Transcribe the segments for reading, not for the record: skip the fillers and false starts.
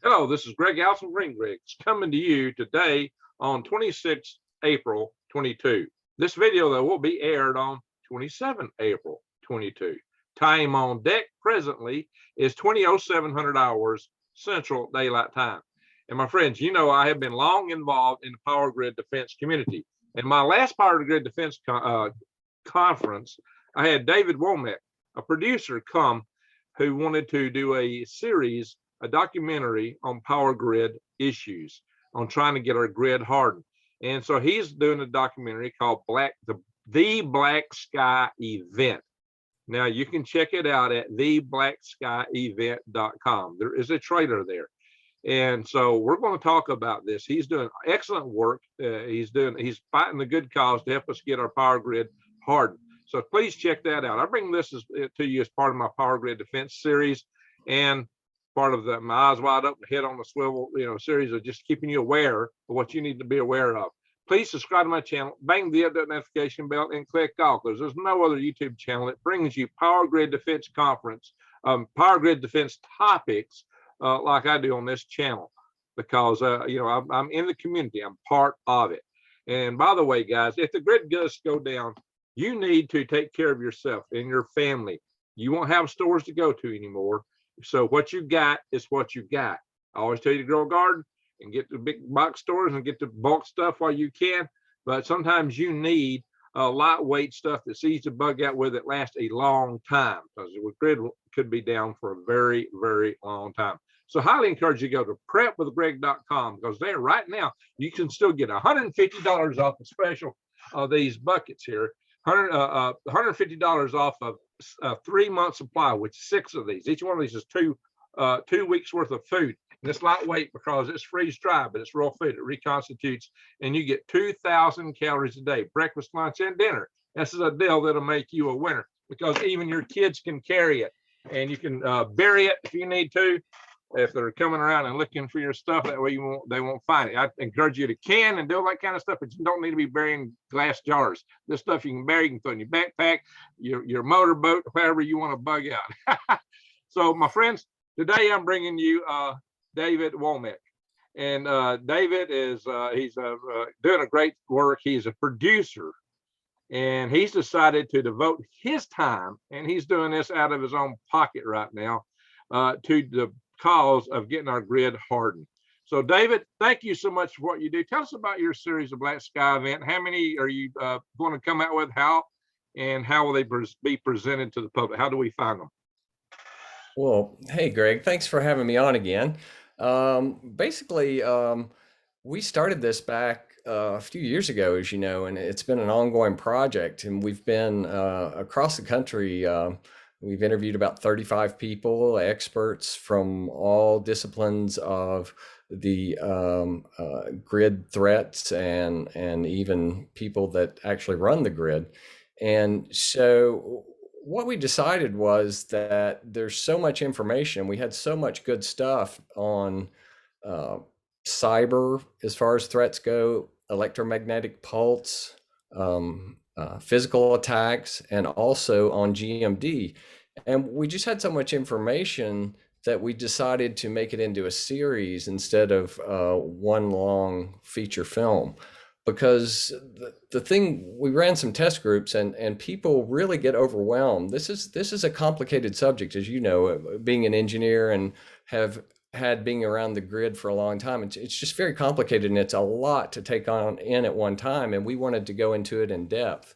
Hello, this is Greg Allison Green Griggs coming to you today on 26 April 22. This video, though, will be aired on 27 April 22. Time on deck presently is 20:07 hours Central Daylight Time. And my friends, you know I have been long involved in the power grid defense community. In my last power grid defense conference, I had David Womick, a producer, come who wanted to do a documentary on power grid issues, on trying to get our grid hardened. And so he's doing a documentary called the Black Sky Event. Now you can check it out at theblackskyevent.com. There is a trailer there. And so we're going to talk about this. He's doing excellent work. He's fighting the good cause to help us get our power grid hardened. So please check that out. I bring this to you as part of my power grid defense series, and part of the my eyes wide open, head on the swivel, series of just keeping you aware of what you need to be aware of. Please subscribe to my channel, bang the update notification bell, and click all, because there's no other YouTube channel that brings you power grid defense power grid defense topics like I do on this channel, because I'm in the community, I'm part of it. And by the way, guys, if the grid does go down, you need to take care of yourself and your family. You won't have stores to go to anymore. So what you got is what you got. I always tell you to grow a garden and get the big box stores and get the bulk stuff while you can. But sometimes you need lightweight stuff that sees the bug out with it lasts a long time, because the grid could be down for a very, very long time. So highly encourage you to go to prepwithgreg.com, because there right now you can still get $150 off the special of these buckets here. $150 off of a 3-month supply with 6 of these. Each one of these is two weeks worth of food. And it's lightweight because it's freeze dry, but it's raw food. It reconstitutes, and you get 2,000 calories a day, breakfast, lunch, and dinner. This is a deal that'll make you a winner, because even your kids can carry it, and you can bury it if you need to. If they're coming around and looking for your stuff, that way they won't find it. I encourage you to can and do all that kind of stuff, but you don't need to be burying glass jars. This stuff you can bury, you can throw in your backpack, your motorboat, wherever you want to bug out. So my friends, today I'm bringing you David Womick. And David is doing a great work. He's a producer, and he's decided to devote his time, and he's doing this out of his own pocket right now, to the cause of getting our grid hardened. So David, thank you so much for what you do. Tell us about your series of Black Sky Event. How many are you going to come out with? How will they be presented to the public? How do we find them? Well, hey Greg, thanks for having me on again. Basically, we started this back a few years ago, as you know, and it's been an ongoing project, and we've been across the country. We've interviewed about 35 people, experts from all disciplines of the grid threats, and even people that actually run the grid. And so what we decided was that there's so much information. We had so much good stuff on cyber as far as threats go, electromagnetic pulse, physical attacks, and also on GMD. And we just had so much information that we decided to make it into a series instead of one long feature film. Because the thing, we ran some test groups, and people really get overwhelmed. This is a complicated subject, as you know, being an engineer and have had being around the grid for a long time. It's just very complicated, and it's a lot to take on in at one time, and we wanted to go into it in depth.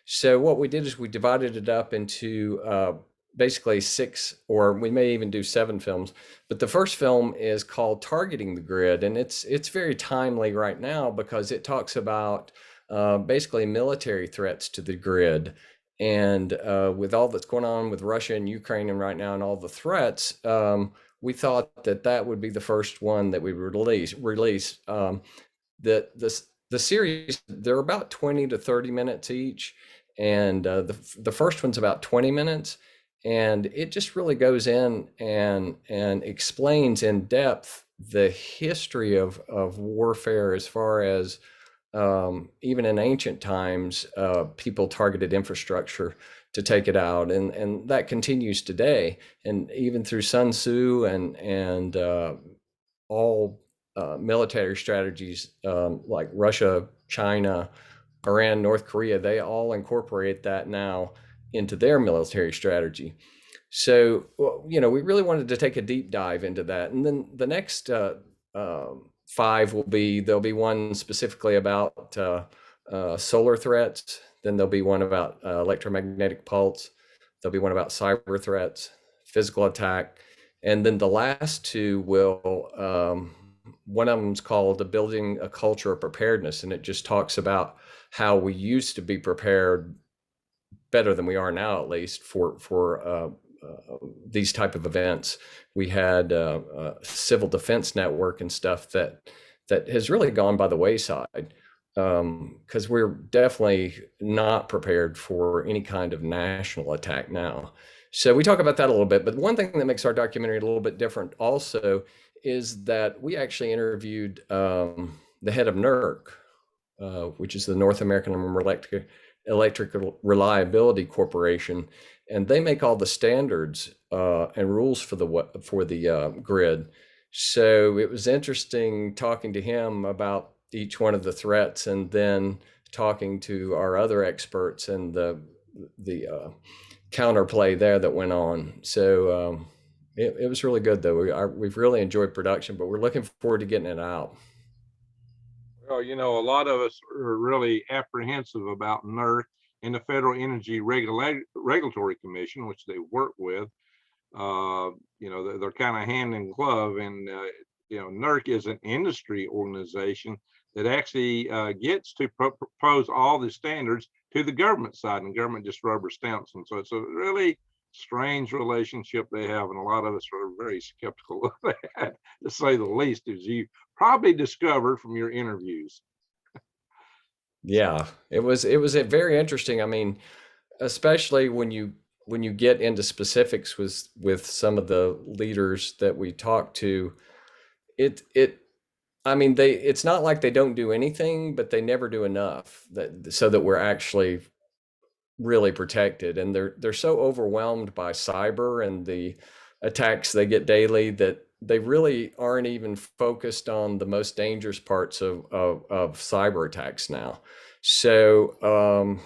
So what we did is we divided it up into basically 6, or we may even do 7 films. But the first film is called Targeting the Grid, and it's very timely right now, because it talks about basically military threats to the grid. And with all that's going on with Russia and Ukraine and right now, and all the threats, we thought that would be the first one that we would release. The series, they're about 20 to 30 minutes each, and the first one's about 20 minutes, and it just really goes in and explains in depth the history of warfare, as far as even in ancient times, people targeted infrastructure to take it out, and that continues today, and even through Sun Tzu and all military strategies, like Russia, China, Iran, North Korea, they all incorporate that now into their military strategy. So, we really wanted to take a deep dive into that. And then the next five there'll be one specifically about solar threats. Then there'll be one about electromagnetic pulse. There'll be one about cyber threats, physical attack. And then the last two one of them's called the Building a Culture of Preparedness. And it just talks about how we used to be prepared better than we are now, at least for these type of events. We had a civil defense network and stuff that has really gone by the wayside, because we're definitely not prepared for any kind of national attack now. So we talk about that a little bit. But one thing that makes our documentary a little bit different also is that we actually interviewed the head of NERC, which is the North American Electrical Reliability Corporation, and they make all the standards and rules for the grid. So it was interesting talking to him about each one of the threats, and then talking to our other experts and the counterplay there that went on. So it was really good, though. We've really enjoyed production, but we're looking forward to getting it out. Well, a lot of us are really apprehensive about NERC and the Federal Energy Regulatory Commission, which they work with. They're kind of hand in glove, and NERC is an industry organization that actually gets to propose all the standards to the government side, and government just rubber stamps them. So it's a really strange relationship they have, and a lot of us are very skeptical of that, to say the least, as you probably discovered from your interviews. Yeah, it was very interesting. I mean, especially when you get into specifics with some of the leaders that we talked to, I mean, it's not like they don't do anything, but they never do enough so that we're actually really protected. And they're so overwhelmed by cyber and the attacks they get daily that they really aren't even focused on the most dangerous parts of cyber attacks now. So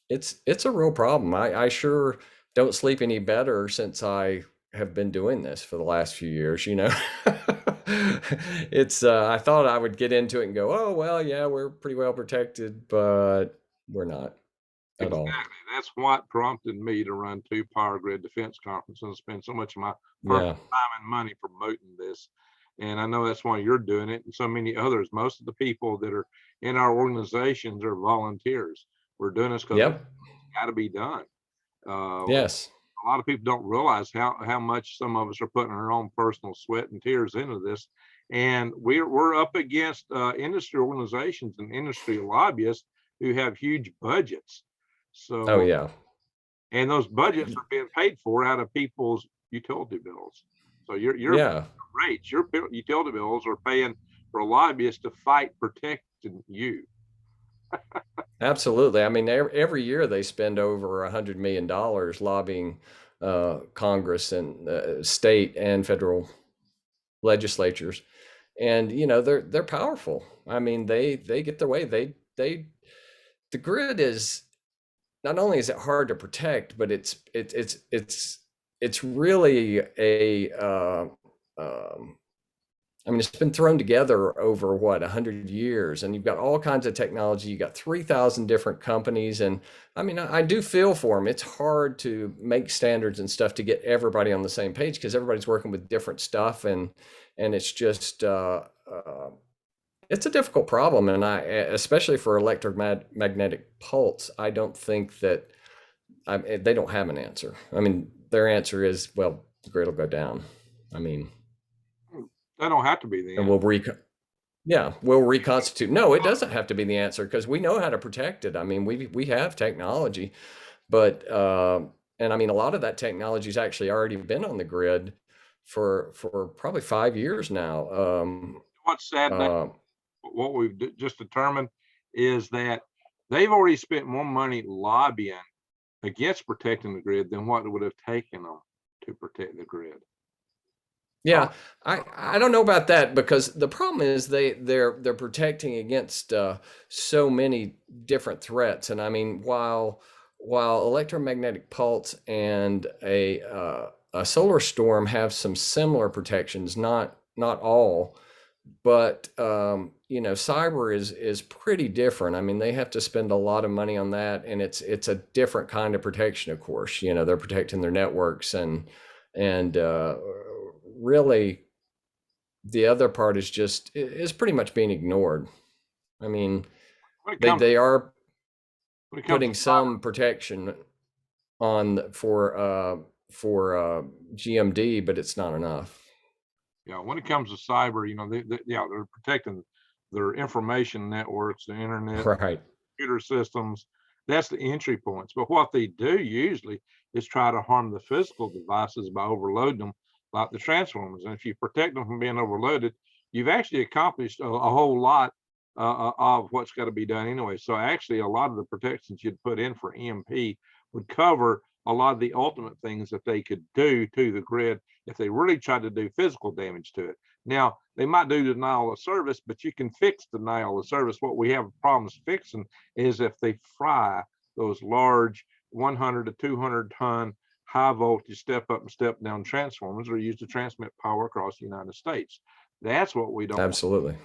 it's a real problem. I sure don't sleep any better since I have been doing this for the last few years. It's I thought I would get into it and go, oh well, yeah, we're pretty well protected, but we're not at all. Exactly. That's what prompted me to run 2 power grid defense conferences and spend so much of my personal Yeah. time and money promoting this. And I know that's why you're doing it, and so many others. Most of the people that are in our organizations are volunteers. We're doing this because it's Yep. got to be done. Yes. A lot of people don't realize how much some of us are putting our own personal sweat and tears into this, and we're up against industry organizations and industry lobbyists who have huge budgets. Oh So, yeah. and those budgets are being paid for out of people's utility bills. So your Yeah. rates, your utility bills are paying for lobbyists to fight protecting you. Absolutely. I mean, every year they spend over $100 million lobbying Congress and state and federal legislatures, and they're powerful. I mean, they get their way. The grid is, not only is it hard to protect, but it's really a I mean, it's been thrown together over 100 years, and you've got all kinds of technology. You got 3,000 different companies, and I mean, I do feel for them. It's hard to make standards and stuff to get everybody on the same page because everybody's working with different stuff, and it's just it's a difficult problem. And especially for electromagnetic pulse, I don't think that they don't have an answer. I mean, their answer is, well, the grid will go down. I mean, That don't have to be the and answer. we'll reconstitute. No, it doesn't have to be the answer because we know how to protect it. I mean, we have technology, but and I mean, a lot of that technology's actually already been on the grid for probably 5 years now. What's sad now, Uh, what we've just determined is that they've already spent more money lobbying against protecting the grid than what it would have taken them to protect the grid. Yeah, I don't know about that because the problem is they're protecting against so many different threats. And I mean, while electromagnetic pulse and a solar storm have some similar protections, not all, but cyber is pretty different. I mean, they have to spend a lot of money on that, and it's a different kind of protection. Of course, they're protecting their networks and really the other part is pretty much being ignored. I mean, when it they comes they are when it comes to putting cyber, some protection on for GMD, but it's not enough. yeah, when it comes to cyber, they're protecting their information networks, the internet, Right. computer systems. That's the entry points. But what they do usually is try to harm the physical devices by overloading them, like the transformers. And if you protect them from being overloaded, you've actually accomplished a whole lot of what's got to be done anyway. So actually, a lot of the protections you'd put in for EMP would cover a lot of the ultimate things that they could do to the grid if they really tried to do physical damage to it. Now, they might do denial of service, but you can fix denial of service. What we have problems fixing is if they fry those large 100 to 200 ton high voltage step up and step down transformers are used to transmit power across the United States. That's what we don't want. Absolutely.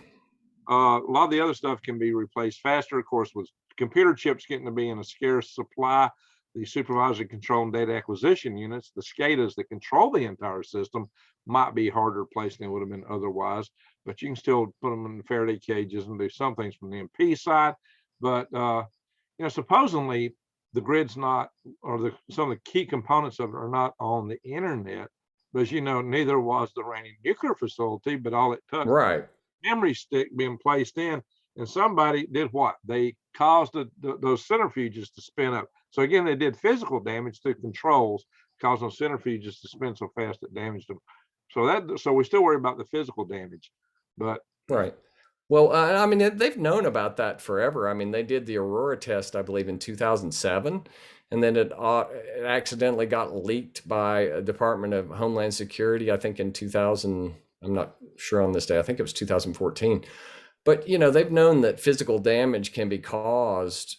A lot of the other stuff can be replaced faster. Of course, with computer chips getting to be in a scarce supply, the supervisory control and data acquisition units, the SCADAs that control the entire system, might be harder to place than it would have been otherwise. But you can still put them in Faraday cages and do some things from the MP side. But supposedly the grid's not, or some of the key components of it are not on the internet. But neither was the Iranian nuclear facility. But all it took Right. memory stick being placed in, and somebody did what? They caused those centrifuges to spin up. So again, they did physical damage to controls, causing those centrifuges to spin so fast it damaged them. So we still worry about the physical damage, but Right. Well, I mean, they've known about that forever. I mean, they did the Aurora test, I believe, in 2007, and then it accidentally got leaked by a Department of Homeland Security, I think in 2000. I'm not sure on this day. I think it was 2014. But, they've known that physical damage can be caused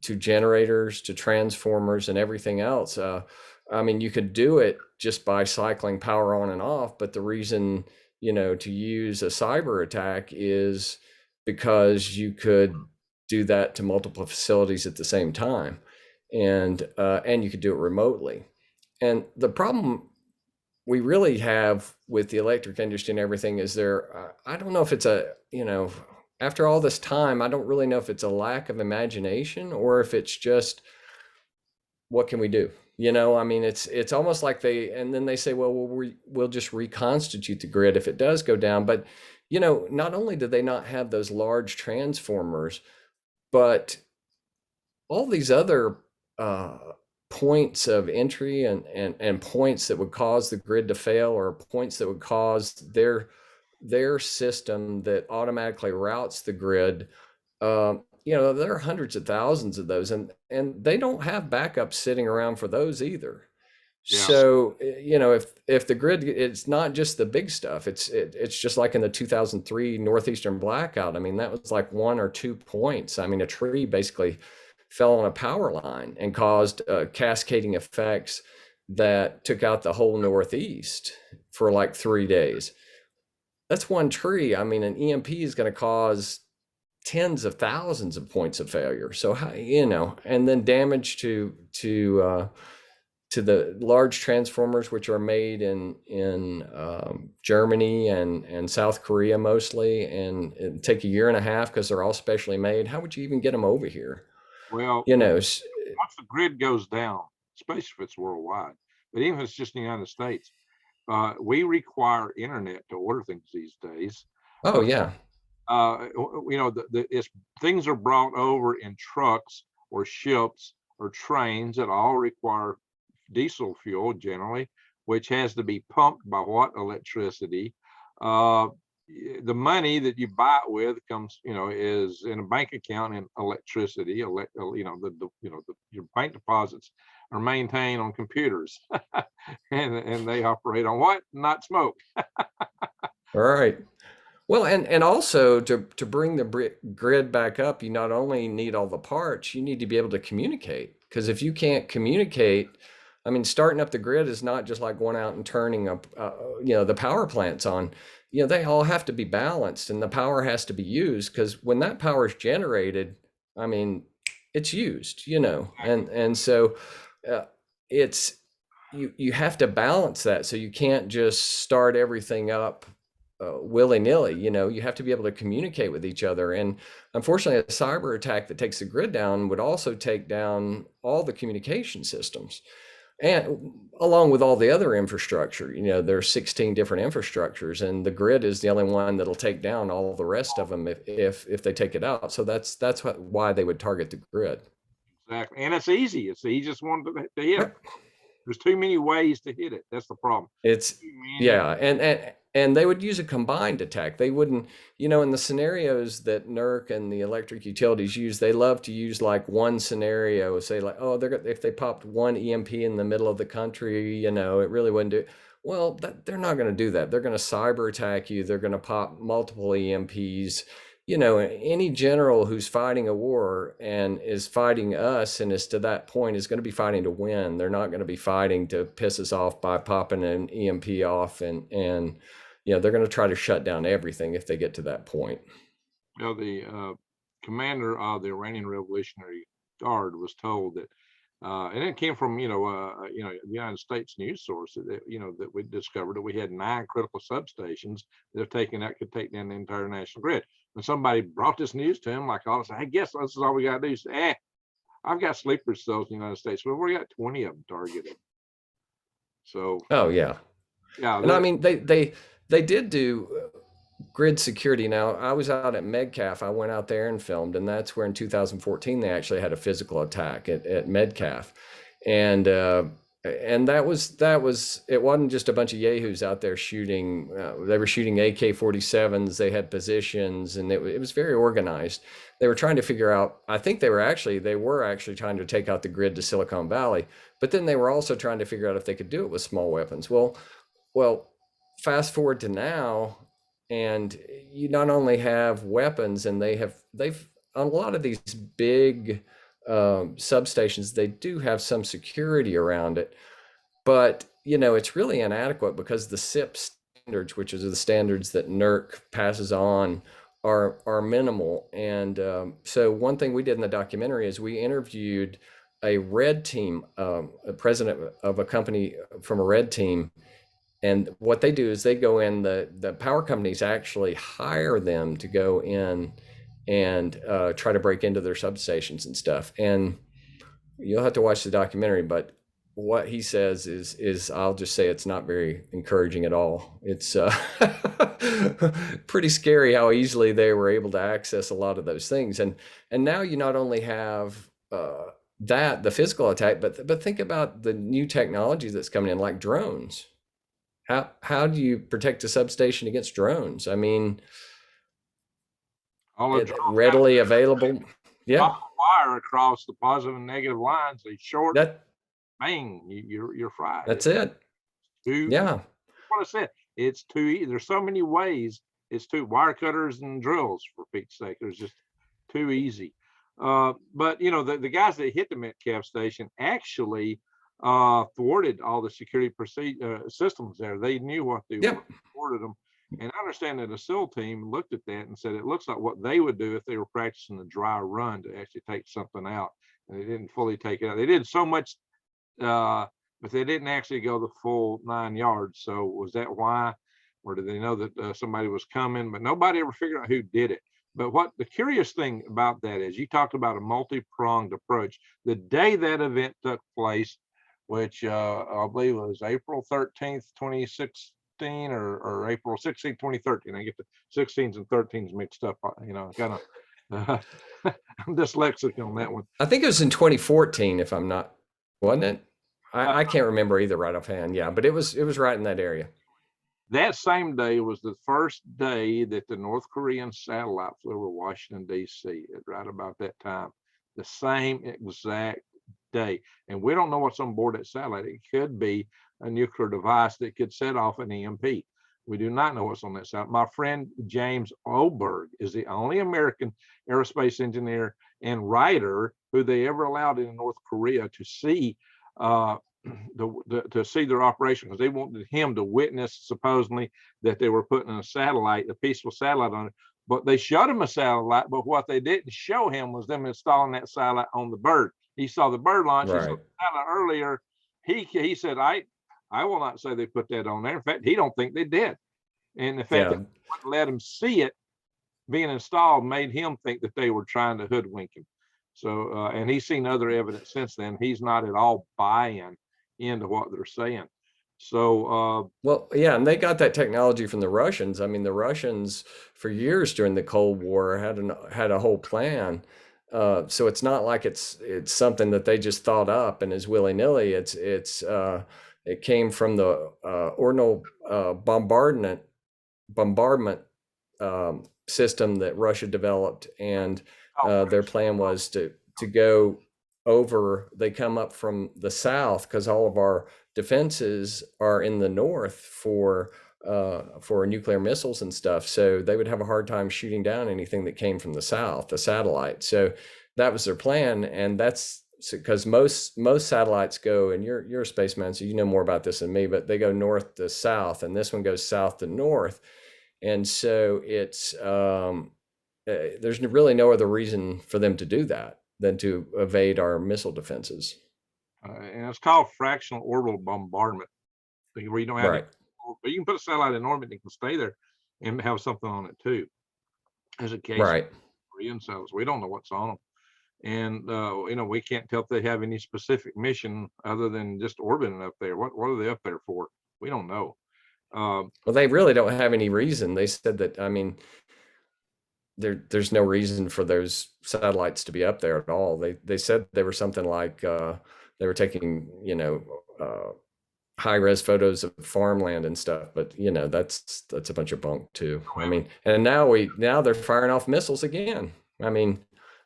to generators, to transformers, and everything else. I mean, you could do it just by cycling power on and off, but the reason, to use a cyber attack is because you could do that to multiple facilities at the same time, and you could do it remotely. And the problem we really have with the electric industry and everything is I don't know if it's after all this time, I don't really know if it's a lack of imagination or if it's just, what can we do? I mean, it's almost like and then they say, well, we'll just reconstitute the grid if it does go down. But, not only do they not have those large transformers, but all these other points of entry and points that would cause the grid to fail, or points that would cause their system that automatically routes the grid. There are hundreds of thousands of those, and they don't have backups sitting around for those either. yeah. So, if the grid, it's not just the big stuff. It's just like in the 2003 Northeastern blackout. I mean, that was like 1 or 2 points. I mean, a tree basically fell on a power line and caused cascading effects that took out the whole Northeast for like 3 days. That's one tree. I mean, an EMP is going to cause tens of thousands of points of failure. So how, and then damage to the large transformers, which are made in Germany and South Korea mostly, and it take a year and a half because they're all specially made. How would you even get them over here? Well, You know, once the grid goes down, especially if it's worldwide, but even if it's just in the United States, we require internet to order things these days. oh yeah, Things are brought over in trucks or ships or trains that all require diesel fuel generally, which has to be pumped by what? Electricity. The money that you buy it with comes, is in a bank account in electricity. Your bank deposits are maintained on computers, and they operate on what? Not smoke. All right. Well, and also to bring the grid back up, you not only need all the parts, you need to be able to communicate. Because if you can't communicate, I mean, starting up the grid is not just like going out and turning up, the power plants on. They all have to be balanced, and the power has to be used. Because when that power is generated, I mean, it's used. And so uh, it's you have to balance that. So you can't just start everything up willy-nilly. You have to be able to communicate with each other, and unfortunately a cyber attack that takes the grid down would also take down all the communication systems, and along with all the other infrastructure. There's 16 different infrastructures, and the grid is the only one that'll take down all the rest of them if they take it out. So that's why they would target the grid. Exactly, and it's easy. It's the easiest one to hit. Yep. There's too many ways to hit it. That's the problem. It's yeah, and they would use a combined attack. They wouldn't, in the scenarios that NERC and the electric utilities use, they love to use like one scenario, say like, oh, if they popped one EMP in the middle of the country, it really wouldn't do. Well, they're not going to do that. They're going to cyber attack you. They're going to pop multiple EMPs. Any general who's fighting a war and is fighting us and is to that point is going to be fighting to win. They're not going to be fighting to piss us off by popping an EMP off, and they're going to try to shut down everything if they get to that point. The commander of the Iranian Revolutionary Guard was told that, and it came from the United States news source that that we discovered that we had 9 critical substations that could take down the entire national grid. When somebody brought this news to him, like, I was like, I guess this is all we got to do. He said, I've got sleeper cells in the United States. We've already got 20 of them targeted. So. Oh yeah. Yeah. And I mean, they did do grid security. Now, I was out at Medcalf. I went out there and filmed, and that's where in 2014 they actually had a physical attack at Medcalf, and that was it wasn't just a bunch of yahoos out there shooting. They were shooting AK-47s. They had positions, and it was very organized. They were trying to figure out. I think they were actually trying to take out the grid to Silicon Valley, but then they were also trying to figure out if they could do it with small weapons. Well, fast forward to now, and you not only have weapons, and they've on a lot of these big substations, they do have some security around it, but it's really inadequate because the SIP standards, which is the standards that NERC passes on, are minimal. And so one thing we did in the documentary is we interviewed a red team, a president of a company from a red team. And what they do is they go in, the power companies actually hire them to go in and try to break into their substations and stuff. And you'll have to watch the documentary, but what he says is I'll just say it's not very encouraging at all. It's pretty scary how easily they were able to access a lot of those things. And now you not only have the physical attack, but think about the new technology that's coming in, like drones. How do you protect a substation against drones? I mean, readily available. Yeah. Wire across the positive and negative lines. They short. Bang! You're fried. That's it. Yeah. What I said. It's too easy. There's so many ways. It's too wire cutters and drills, for Pete's sake. It's just too easy. But the guys that hit the Metcalf station actually thwarted all the security systems there. They knew what they were, thwarted them. And I understand that a SEAL team looked at that and said it looks like what they would do if they were practicing the dry run to actually take something out. And they didn't fully take it out. They did so much, but they didn't actually go the full 9 yards. So was that why? Or did they know that somebody was coming? But nobody ever figured out who did it. But what the curious thing about that is, you talked about a multi-pronged approach. The day that event took place, which I believe was April 13th, 2016, or April 16th, 2013. I get the 16s and 13s mixed up, kind of I'm dyslexic on that one. I think it was in 2014, if I'm not, wasn't it? I can't remember either right offhand. Yeah, but it was right in that area. That same day was the first day that the North Korean satellite flew over Washington, D.C. Right about that time. The same exact day. And we don't know what's on board that satellite. It could be a nuclear device that could set off an EMP. We do not know what's on that satellite. My friend James Oberg is the only American aerospace engineer and writer who they ever allowed in North Korea to see to see their operation, because they wanted him to witness supposedly that they were putting a satellite, a peaceful satellite on it. But they showed him a satellite, but what they didn't show him was them installing that satellite on the bird. He saw the bird launch. He saw the satellite earlier. He said, I will not say they put that on there. In fact, he don't think they did. And the fact that they let him see it being installed made him think that they were trying to hoodwink him. So, and he's seen other evidence since then. He's not at all buying into what they're saying. So, well, yeah, and they got that technology from the Russians. I mean, the Russians for years during the Cold War had a whole plan. So it's not like it's something that they just thought up and is willy nilly. It came from the ordnal bombardment system that Russia developed, and their plan was to go over. They come up from the south because all of our defenses are in the north for nuclear missiles and stuff. So they would have a hard time shooting down anything that came from the south, the satellite. So that was their plan, and that's because most satellites go, and you're a spaceman, so you know more about this than me, but they go north to south, and this one goes south to north. And so it's there's really no other reason for them to do that than to evade our missile defenses. And it's called fractional orbital bombardment, where you don't have it, but you can put a satellite in orbit and it can stay there and have something on it too. As a case of Korean satellites, we don't know what's on them. And we can't tell if they have any specific mission other than just orbiting up there. What are they up there for? We don't know. Well, they really don't have any reason. They said that, I mean, there's no reason for those satellites to be up there at all. They said they were something like they were taking high res photos of farmland and stuff, but that's a bunch of bunk too. I mean, and now they're firing off missiles again. I mean,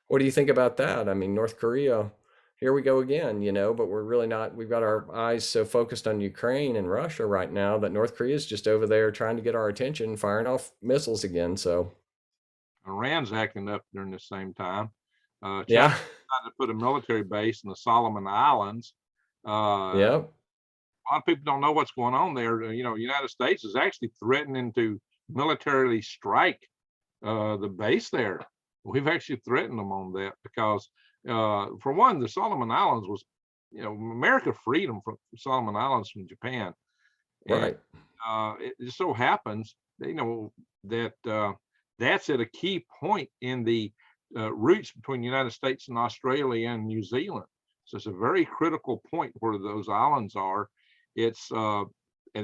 what do you think about that? I mean, North Korea, here we go again, but we're really not. We've got our eyes so focused on Ukraine and Russia right now that North Korea is just over there trying to get our attention, firing off missiles again. So Iran's acting up during the same time. China yeah, tried to put a military base in the Solomon Islands. yeah, A lot of people don't know what's going on there. The United States is actually threatening to militarily strike the base there. We've actually threatened them on that because, for one, the Solomon Islands was, America freed them from Solomon Islands from Japan. right. And, it just so happens, that that's at a key point in the routes between the United States and Australia and New Zealand. So it's a very critical point where those islands are. It's and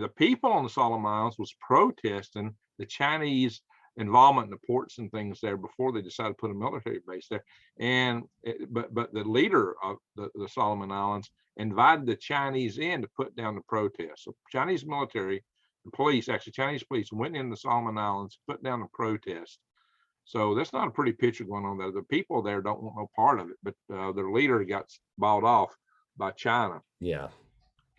the people on the Solomon Islands was protesting the Chinese involvement in the ports and things there before they decided to put a military base there. And but the leader of the Solomon Islands invited the Chinese in to put down the protest. So Chinese military and police, actually Chinese police, went in the Solomon Islands, put down the protest. So that's not a pretty picture going on there. The people there don't want no part of it, but their leader got bought off by China. Yeah.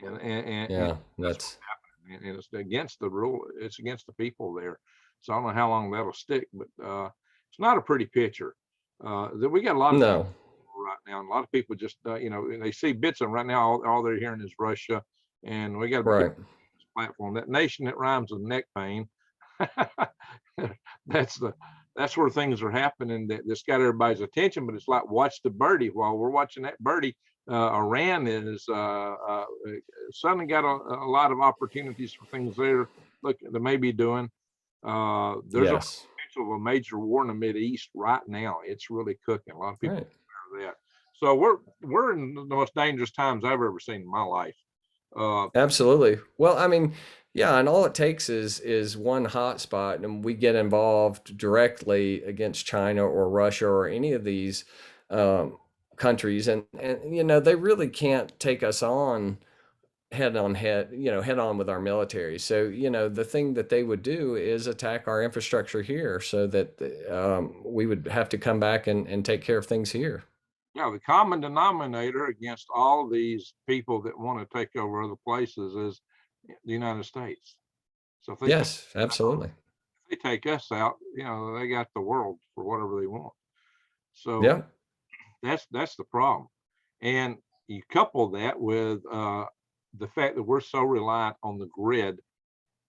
And that's happening. And it's against the rule. It's against the people there. So I don't know how long that'll stick, but it's not a pretty picture. We got a lot of right now. And a lot of people just, they see bits of them right now. All they're hearing is Russia, and we got to platform. That nation that rhymes with neck pain. That's where things are happening that's got everybody's attention. But it's like, watch the birdie. While we're watching that birdie, Iran is suddenly got a lot of opportunities for things there. Look, they may be doing. There's a potential of a major war in the Mideast right now. It's really cooking. A lot of people are aware of that. So we're in the most dangerous times I've ever seen in my life. Absolutely. Well, I mean, yeah, and all it takes is one hot spot, and we get involved directly against China or Russia or any of these countries, and they really can't take us on head on with our military. So the thing that they would do is attack our infrastructure here, so that we would have to come back and take care of things here. Yeah, the common denominator against all of these people that want to take over other places is the United States. So if Yes, absolutely. they take us out, they got the world for whatever they want. So Yeah. that's the problem. And you couple that with the fact that we're so reliant on the grid,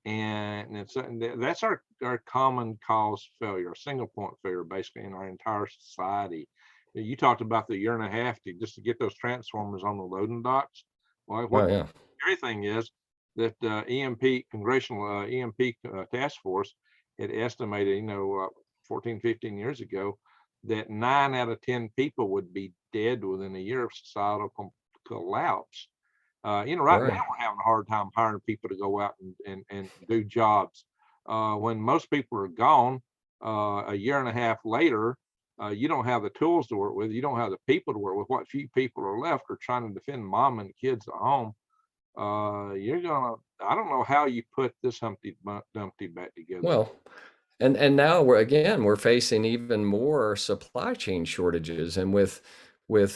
and that's our common cause failure, single point failure, basically in our entire society. You talked about the year and a half just to get those transformers on the loading docks. Well, Oh what yeah. everything is that EMP Congressional EMP Task Force had estimated, 14, 15 years ago, that 9 out of 10 people would be dead within a year of societal collapse. Right now Right. we're having a hard time hiring people to go out and do jobs. When most people are gone, a year and a half later, you don't have the tools to work with. You don't have the people to work with. What few people are left are trying to defend mom and kids at home. I don't know how you put this Humpty Dumpty back together. Well, and now we're facing even more supply chain shortages, and with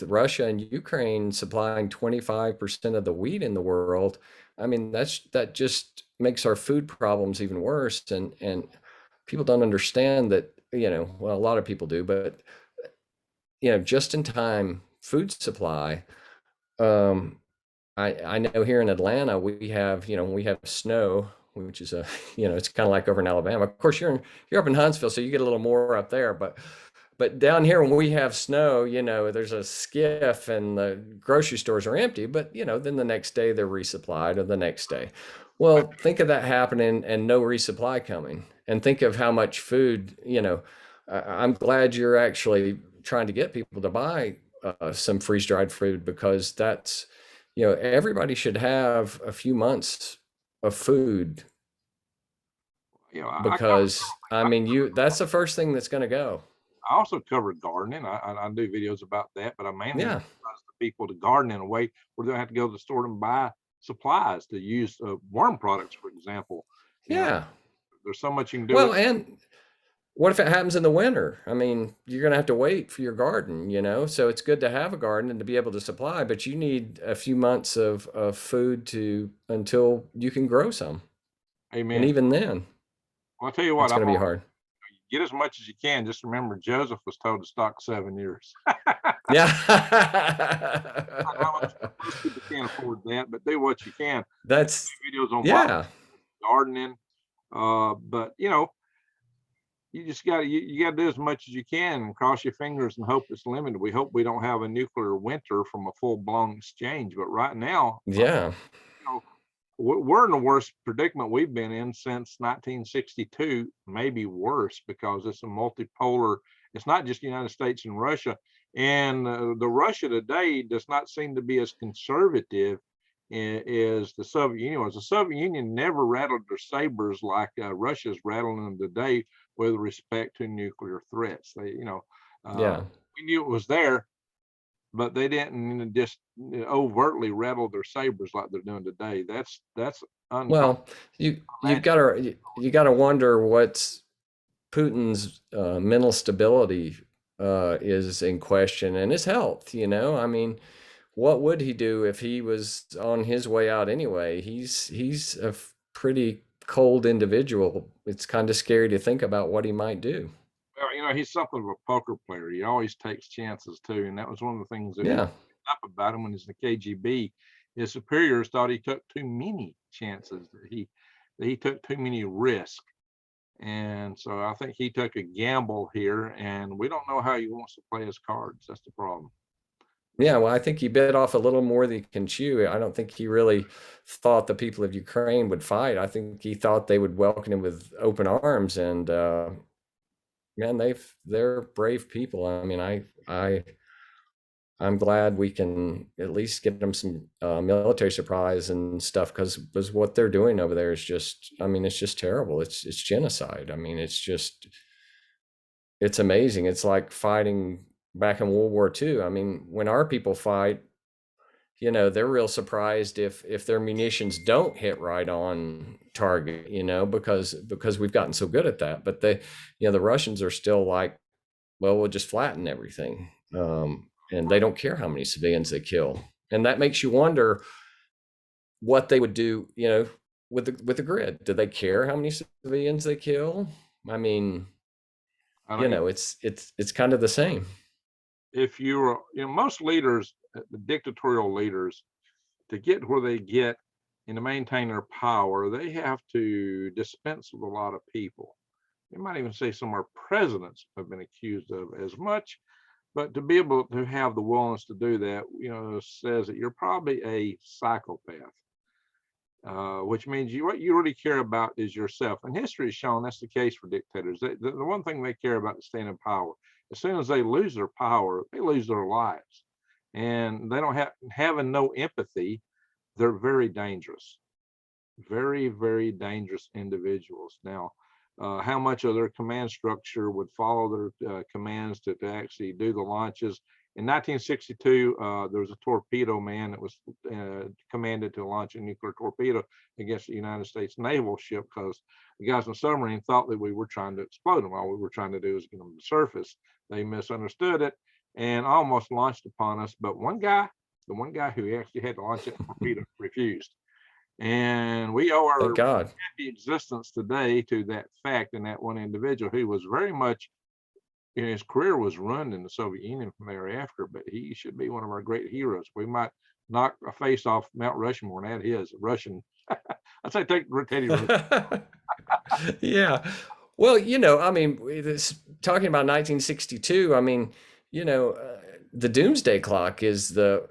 Russia and Ukraine supplying 25% of the wheat in the world, I mean that just makes our food problems even worse. And people don't understand that, well, a lot of people do, but just in time food supply. Um, I know here in Atlanta we have snow, which is it's kind of like over in Alabama. Of course, you're up in Huntsville, so you get a little more up there. But down here when we have snow, there's a skiff and the grocery stores are empty. But then the next day they're resupplied, or the next day. Well, think of that happening and no resupply coming, and think of how much food. I'm glad you're actually trying to get people to buy some freeze dried food, because that's everybody should have a few months of food, I cover because I mean that's the first thing that's going to go. I also cover gardening. I do videos about that, but I mainly Yeah. advise the people to garden in a way where they don't have to go to the store and buy supplies to use worm products, for example. You know, Yeah. there's so much you can do with. Well, and what if it happens in the winter? I mean, you're going to have to wait for your garden, so it's good to have a garden and to be able to supply, but you need a few months of food until you can grow some. And Amen. even then, Well, I'll tell you what, it's I'm going to be gonna hard. get as much as you can. Just remember, Joseph was told to stock 7 years. Yeah. How much most people can't afford that, but do what you can. That's, Videos on wild yeah. gardening, but you just you got to do as much as you can and cross your fingers and hope it's limited. We hope we don't have a nuclear winter from a full blown exchange, but right now, Yeah. you know, we're in the worst predicament we've been in since 1962, maybe worse, because it's a multipolar. It's not just the United States and Russia, and the Russia today does not seem to be as conservative as the Soviet Union was. The Soviet Union never rattled their sabers like Russia's rattling them today with respect to nuclear threats. Yeah. We knew it was there, but they didn't just overtly rattle their sabers like they're doing today. That's Well, you got to wonder what's Putin's mental stability is in question, and his health. I mean, what would he do if he was on his way out anyway? He's a pretty cold individual. It's kind of scary to think about what he might do. well, he's something of a poker player. He always takes chances too, and that was one of the things that we Yeah. up about him when he's in the KGB. His superiors thought he took too many chances. That he took too many risks, and so I think he took a gamble here. And we don't know how he wants to play his cards. That's the problem. Yeah, well, I think he bit off a little more than he can chew. I don't think he really thought the people of Ukraine would fight. I think he thought they would welcome him with open arms, and man, they're brave people. I mean, I'm glad we can at least get them some military supplies and stuff, because what they're doing over there is just, I mean, it's just terrible. It's genocide. I mean, it's amazing. It's like fighting back in World War II. I mean, when our people fight, they're real surprised if their munitions don't hit right on target, because we've gotten so good at that. But the Russians are still like, well, we'll just flatten everything. and they don't care how many civilians they kill. And that makes you wonder what they would do, with the grid. Do they care how many civilians they kill? I mean, it's kind of the same. If you're, most leaders, the dictatorial leaders, to get where they get and to maintain their power, they have to dispense with a lot of people. You might even say some of our presidents have been accused of as much, but to be able to have the willingness to do that, says that you're probably a psychopath. Which means what you really care about is yourself. And history has shown that's the case for dictators. The one thing they care about is staying in power. As soon as they lose their power, they lose their lives. And they don't having no empathy, they're very dangerous. Very, very dangerous individuals. Now, how much of their command structure would follow their commands to actually do the launches? In 1962, there was a torpedo man that was commanded to launch a nuclear torpedo against the United States naval ship because the guys in the submarine thought that we were trying to explode them. All we were trying to do is get them to the surface. They misunderstood it and almost launched upon us. But the one guy who actually had to launch that torpedo refused. And we owe our happy existence today to that fact and that one individual who was very much, his career was ruined in the Soviet Union from thereafter, but he should be one of our great heroes. We might knock a face off Mount Rushmore and add his Russian. I'd say take Teddy Roosevelt. Yeah. Well, I mean, talking about 1962, I mean, the doomsday clock is the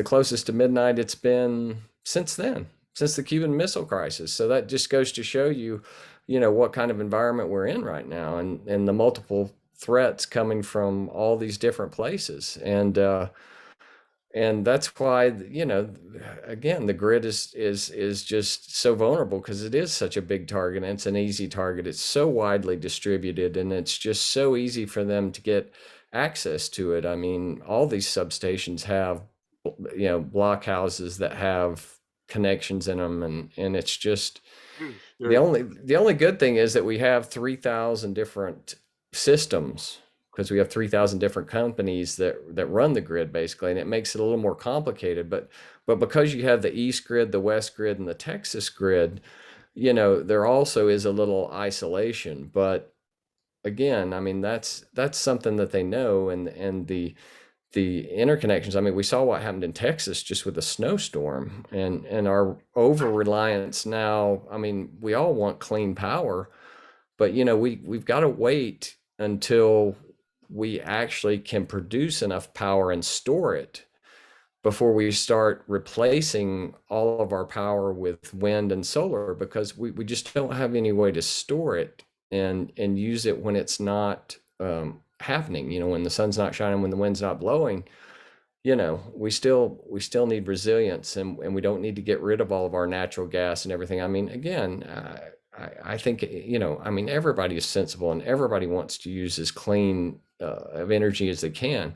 closest to midnight it's been since then, since the Cuban Missile Crisis. So that just goes to show you, what kind of environment we're in right now, and the multiple threats coming from all these different places. And that's why, again, the grid is just so vulnerable because it is such a big target and it's an easy target. It's so widely distributed and it's just so easy for them to get access to it. I mean, all these substations have, blockhouses that have connections in them, and it's just the only good thing is that we have 3,000 different systems, because we have 3,000 different companies that run the grid basically, and it makes it a little more complicated. But because you have the East grid, the West grid, and the Texas grid, there also is a little isolation. But again, I mean, that's something that they know, and the interconnections. I mean, we saw what happened in Texas just with a snowstorm, and our over reliance now. I mean, we all want clean power, but we've got to wait until we actually can produce enough power and store it before we start replacing all of our power with wind and solar, because we just don't have any way to store it and use it when it's not happening, when the sun's not shining, when the wind's not blowing. We still need resilience, and we don't need to get rid of all of our natural gas and everything. I mean, again, I think, I mean, everybody is sensible and everybody wants to use as clean of energy as they can.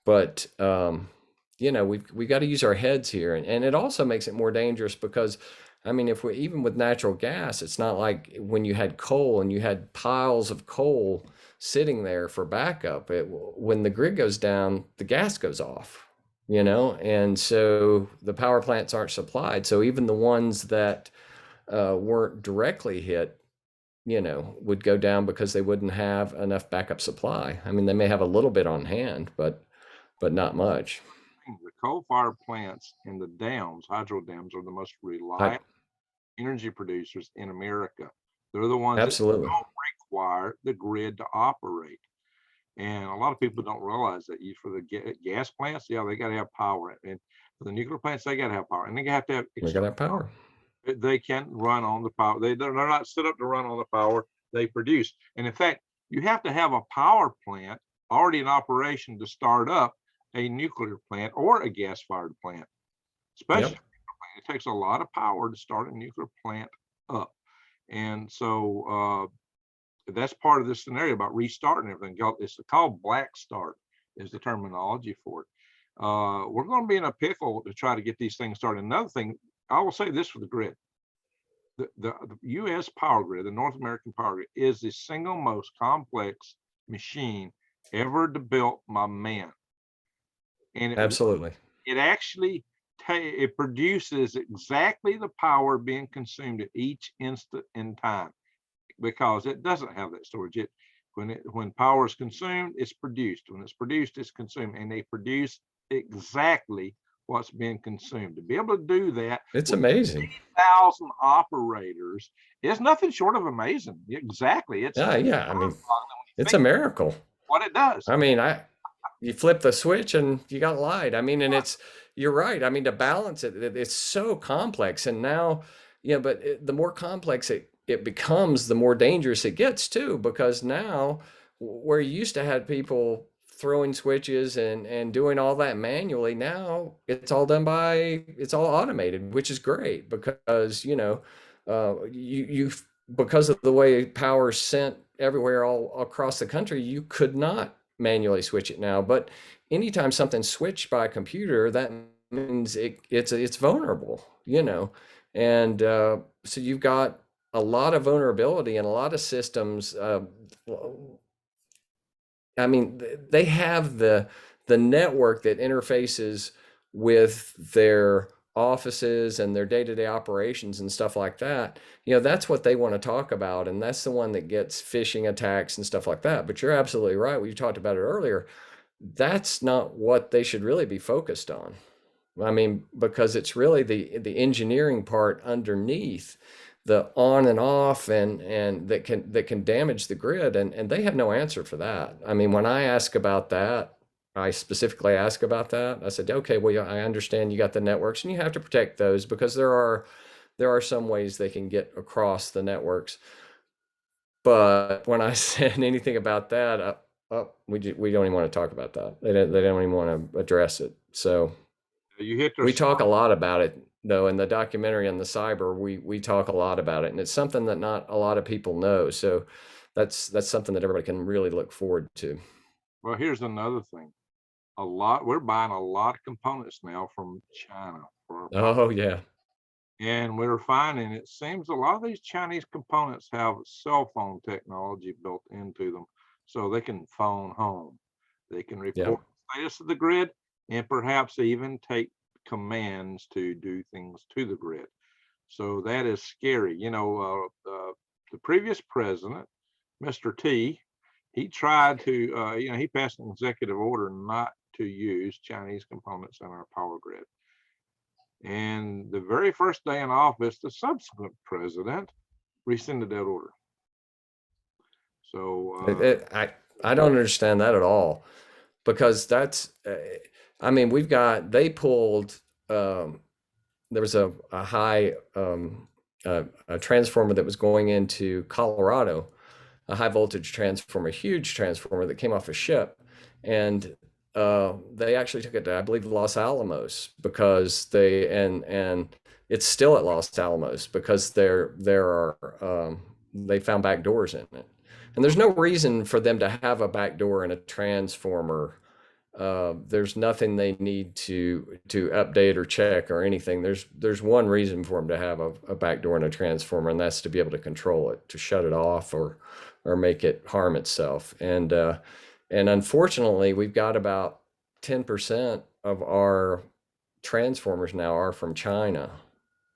But, we've got to use our heads here. And it also makes it more dangerous because, I mean, even with natural gas, it's not like when you had coal and you had piles of coal sitting there for backup. When the grid goes down, the gas goes off, and so the power plants aren't supplied. So even the ones that weren't directly hit, would go down because they wouldn't have enough backup supply. I mean, they may have a little bit on hand, but not much. The coal-fired plants and the dams, hydro dams, are the most reliable energy producers in America. They're the ones that don't require the grid to operate. And a lot of people don't realize that. For the gas plants, yeah, they got to have power. And for the nuclear plants, they got to have power. And they have to have power. They can't run on the power. They're not set up to run on the power they produce. And in fact, you have to have a power plant already in operation to start up a nuclear plant or a gas-fired plant. Especially, it takes a lot of power to start a nuclear plant up. And so that's part of this scenario about restarting everything. It's called black start is the terminology for it. We're going to be in a pickle to try to get these things started. Another thing, I will say this for the grid. The U.S. power grid, the North American power grid, is the single most complex machine ever built by man. And Absolutely. it actually it produces exactly the power being consumed at each instant in time, because it doesn't have that storage. When power is consumed, it's produced. When it's produced, it's consumed, and they produce exactly what's being consumed. To be able to do that, It's amazing. 1,000 operators is nothing short of amazing. Exactly, it's Yeah. I mean, it's a miracle. what it does. I mean, you flip the switch and you got light. I mean, and you're right. I mean, to balance it's so complex. And now, but the more complex it becomes, the more dangerous it gets too, because now where you used to have people throwing switches and doing all that manually, now it's all automated, which is great because, you because of the way power is sent everywhere all across the country, you could not manually switch it now. But anytime something's switched by a computer, that means it's vulnerable, and so you've got a lot of vulnerability in a lot of systems. I mean, they have the network that interfaces with their offices and their day-to-day operations and stuff like that. That's what they want to talk about, and that's the one that gets phishing attacks and stuff like that. But you're absolutely right. We talked about it earlier. That's not what they should really be focused on. I mean, because it's really the engineering part underneath, the on and off, and that can damage the grid, and they have no answer for that. I mean, when I ask about that, I specifically ask about that. I said, okay, well, yeah, I understand you got the networks and you have to protect those because there are some ways they can get across the networks. But when I said anything about that, we don't even want to talk about that. They don't even want to address it. So You hit their we talk a lot about it, though, in the documentary on the cyber. We talk a lot about it, and it's something that not a lot of people know. So that's something that everybody can really look forward to. Well, here's another thing. We're buying a lot of components now from China for our power. Oh yeah, And we're finding it seems a lot of these Chinese components have cell phone technology built into them, so they can phone home. They can yeah. report the status of the grid and perhaps even take commands to do things to the grid. So that is scary. The previous president, Mr. T, he tried to, he passed an executive order not to use Chinese components in our power grid. And the very first day in office, the subsequent president rescinded that order. So I don't understand that at all, because I mean, they pulled, there was a high, a transformer that was going into Colorado, a high voltage transformer, a huge transformer that came off a ship. And they actually took it to, I believe, Los Alamos, because and it's still at Los Alamos because they found back doors in it. And there's no reason for them to have a back door in a transformer. There's nothing they need to update or check or anything. There's one reason for them to have a back door in a transformer, and that's to be able to control it, to shut it off or make it harm itself. And unfortunately, we've got about 10% of our transformers now are from China,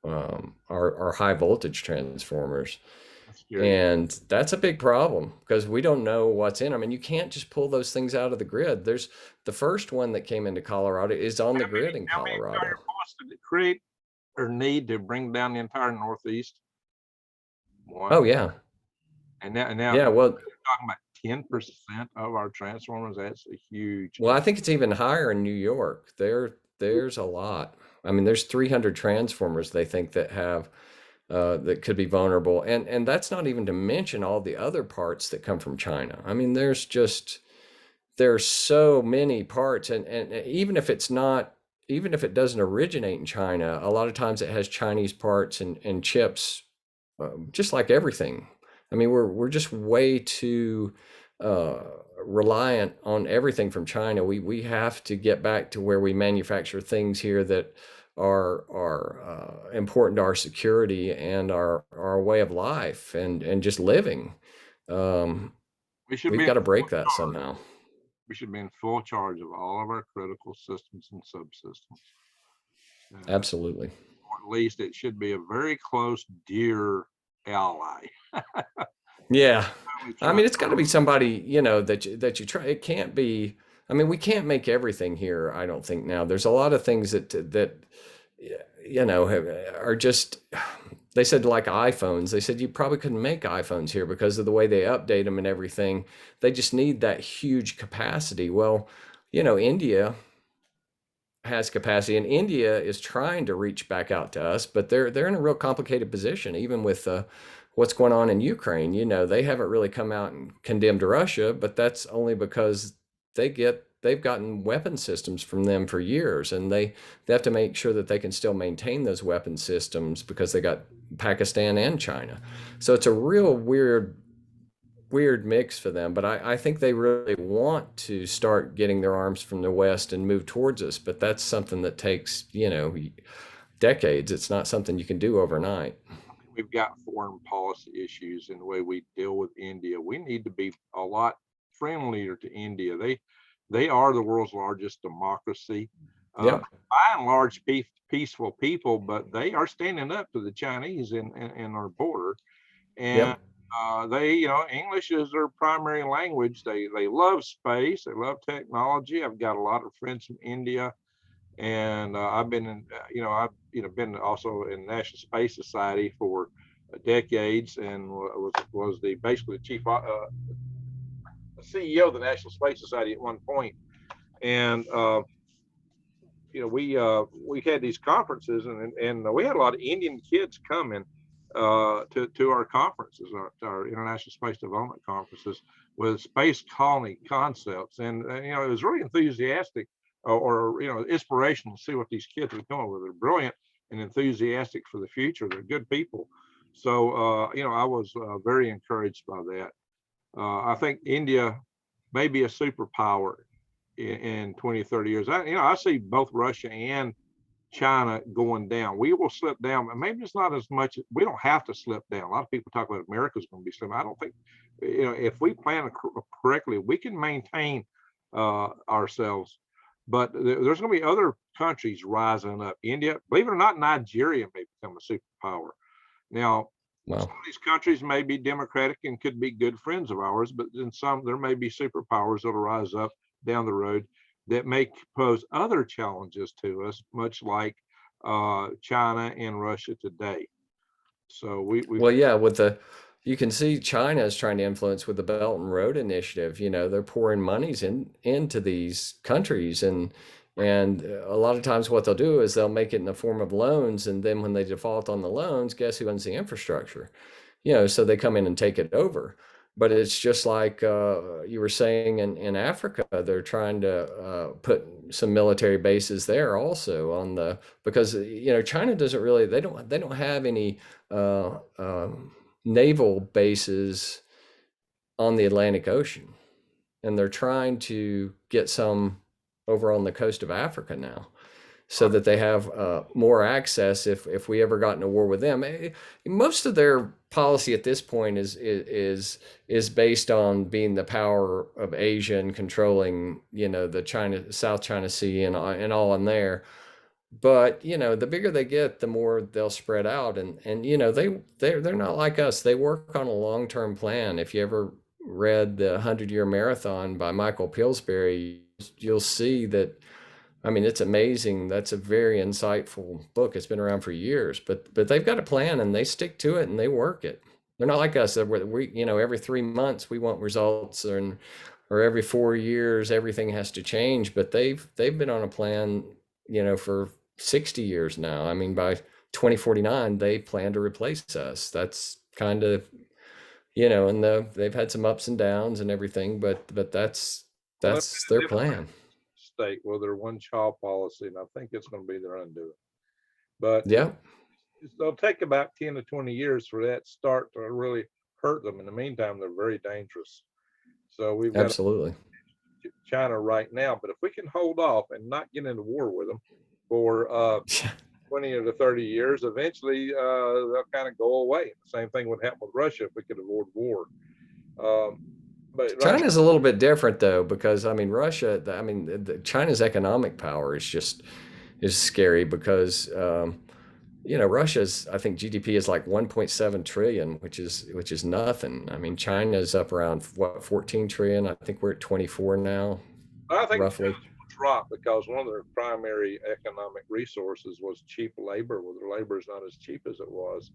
our high voltage transformers. that's scary. And that's a big problem because we don't know what's in them. And you can't just pull those things out of the grid. There's the first one that came into Colorado is on the grid in How many Colorado. costs did it create or need to bring down the entire Northeast? One. Oh yeah. And now Yeah. you're Well, talking about 10% of our transformers. That's a huge. I think it's even higher in New York. There's a lot. I mean, there's 300 transformers they think that have that could be vulnerable, and that's not even to mention all the other parts that come from China. I mean, there's so many parts, and even if it doesn't originate in China, a lot of times it has Chinese parts and chips, just like everything. I mean, we're just way too reliant on everything from China. We have to get back to where we manufacture things here that are important to our security and our way of life and just living. We should We've be got to break that somehow. We should be in full charge of all of our critical systems and subsystems. Absolutely. Or at least it should be a very close, dear ally. Yeah. I Try. mean, it's got to be somebody, that you try. It can't be, I mean, we can't make everything here, I don't think now. There's a lot of things that are just, they said like iPhones. They said you probably couldn't make iPhones here because of the way they update them and everything. They just need that huge capacity. Well, India has capacity, and India is trying to reach back out to us, but they're in a real complicated position, even with what's going on in Ukraine. They haven't really come out and condemned Russia, but that's only because they've gotten weapon systems from them for years, and they have to make sure that they can still maintain those weapon systems because they got Pakistan and China. So it's a real weird mix for them. But I think they really want to start getting their arms from the West and move towards us. But that's something that takes, decades. It's not something you can do overnight. We've got foreign policy issues in the way we deal with India. We need to be a lot friendlier to India. They are the world's largest democracy. Yep. By and large, peaceful people, but they are standing up to the Chinese in our border. And Yep. they, English is their primary language. They love space. They love technology. I've got a lot of friends from India, and I've been in, I've been also in National Space Society for decades, and was the basically the chief CEO of the National Space Society at one point. And we had these conferences, and we had a lot of Indian kids coming to our conferences, our International Space Development conferences, with space colony concepts, and it was really enthusiastic or inspirational to see what these kids were doing. They're brilliant and enthusiastic for the future. They're good people. So I was very encouraged by that. I think India may be a superpower in 20, 30 years. I see both Russia and China going down. We will slip down, but maybe it's not as much. We don't have to slip down. A lot of people talk about America's going to be slipping. I don't think, if we plan correctly, we can maintain ourselves. But there's going to be other countries rising up. India, believe it or not, Nigeria may become a superpower. Now, Wow. some of these countries may be democratic and could be good friends of ours, but in some, there may be superpowers that'll rise up down the road that may pose other challenges to us, much like China and Russia today. So Well, yeah, you can see China is trying to influence with the Belt and Road Initiative. They're pouring monies into these countries, and a lot of times what they'll do is they'll make it in the form of loans, and then when they default on the loans, guess who owns the infrastructure? So they come in and take it over. But it's just like you were saying in Africa, they're trying to put some military bases there also because China doesn't really, they don't have any naval bases on the Atlantic Ocean, and they're trying to get some over on the coast of Africa now, so that they have more access if we ever got in a war with them. Most of their policy at this point is based on being the power of Asia and controlling the South China Sea and all in there. But the bigger they get, the more they'll spread out, and they're not like us. They work on a long-term plan. If you ever read the 100-Year Marathon by Michael Pillsbury, you'll see that. I mean, it's amazing. That's a very insightful book. It's been around for years, but they've got a plan and they stick to it and they work it. They're not like us. We every 3 months we want results, or every 4 years everything has to change. But they've been on a plan, for 60 years now. I mean, by 2049 they plan to replace us. That's kind of and they've had some ups and downs and everything, but that's well, their plan. state with their one child policy, and I think it's going to be their undoing. But Yeah. it'll take about 10 to 20 years for that start to really hurt them. In the meantime, they're very dangerous. So we've got Absolutely. China right now, but if we can hold off and not get into war with them for 20 to 30 years, eventually they'll kind of go away. The same thing would happen with Russia if we could avoid war. But right China's a little bit different though, because I mean, Russia, I mean, China's economic power is scary because Russia's, I think GDP is like 1.7 trillion, which is nothing. I mean, China's up around what, 14 trillion. I think we're at 24 now, now, I think roughly. China's will drop because one of their primary economic resources was cheap labor. Well, their labor is not as cheap as it was.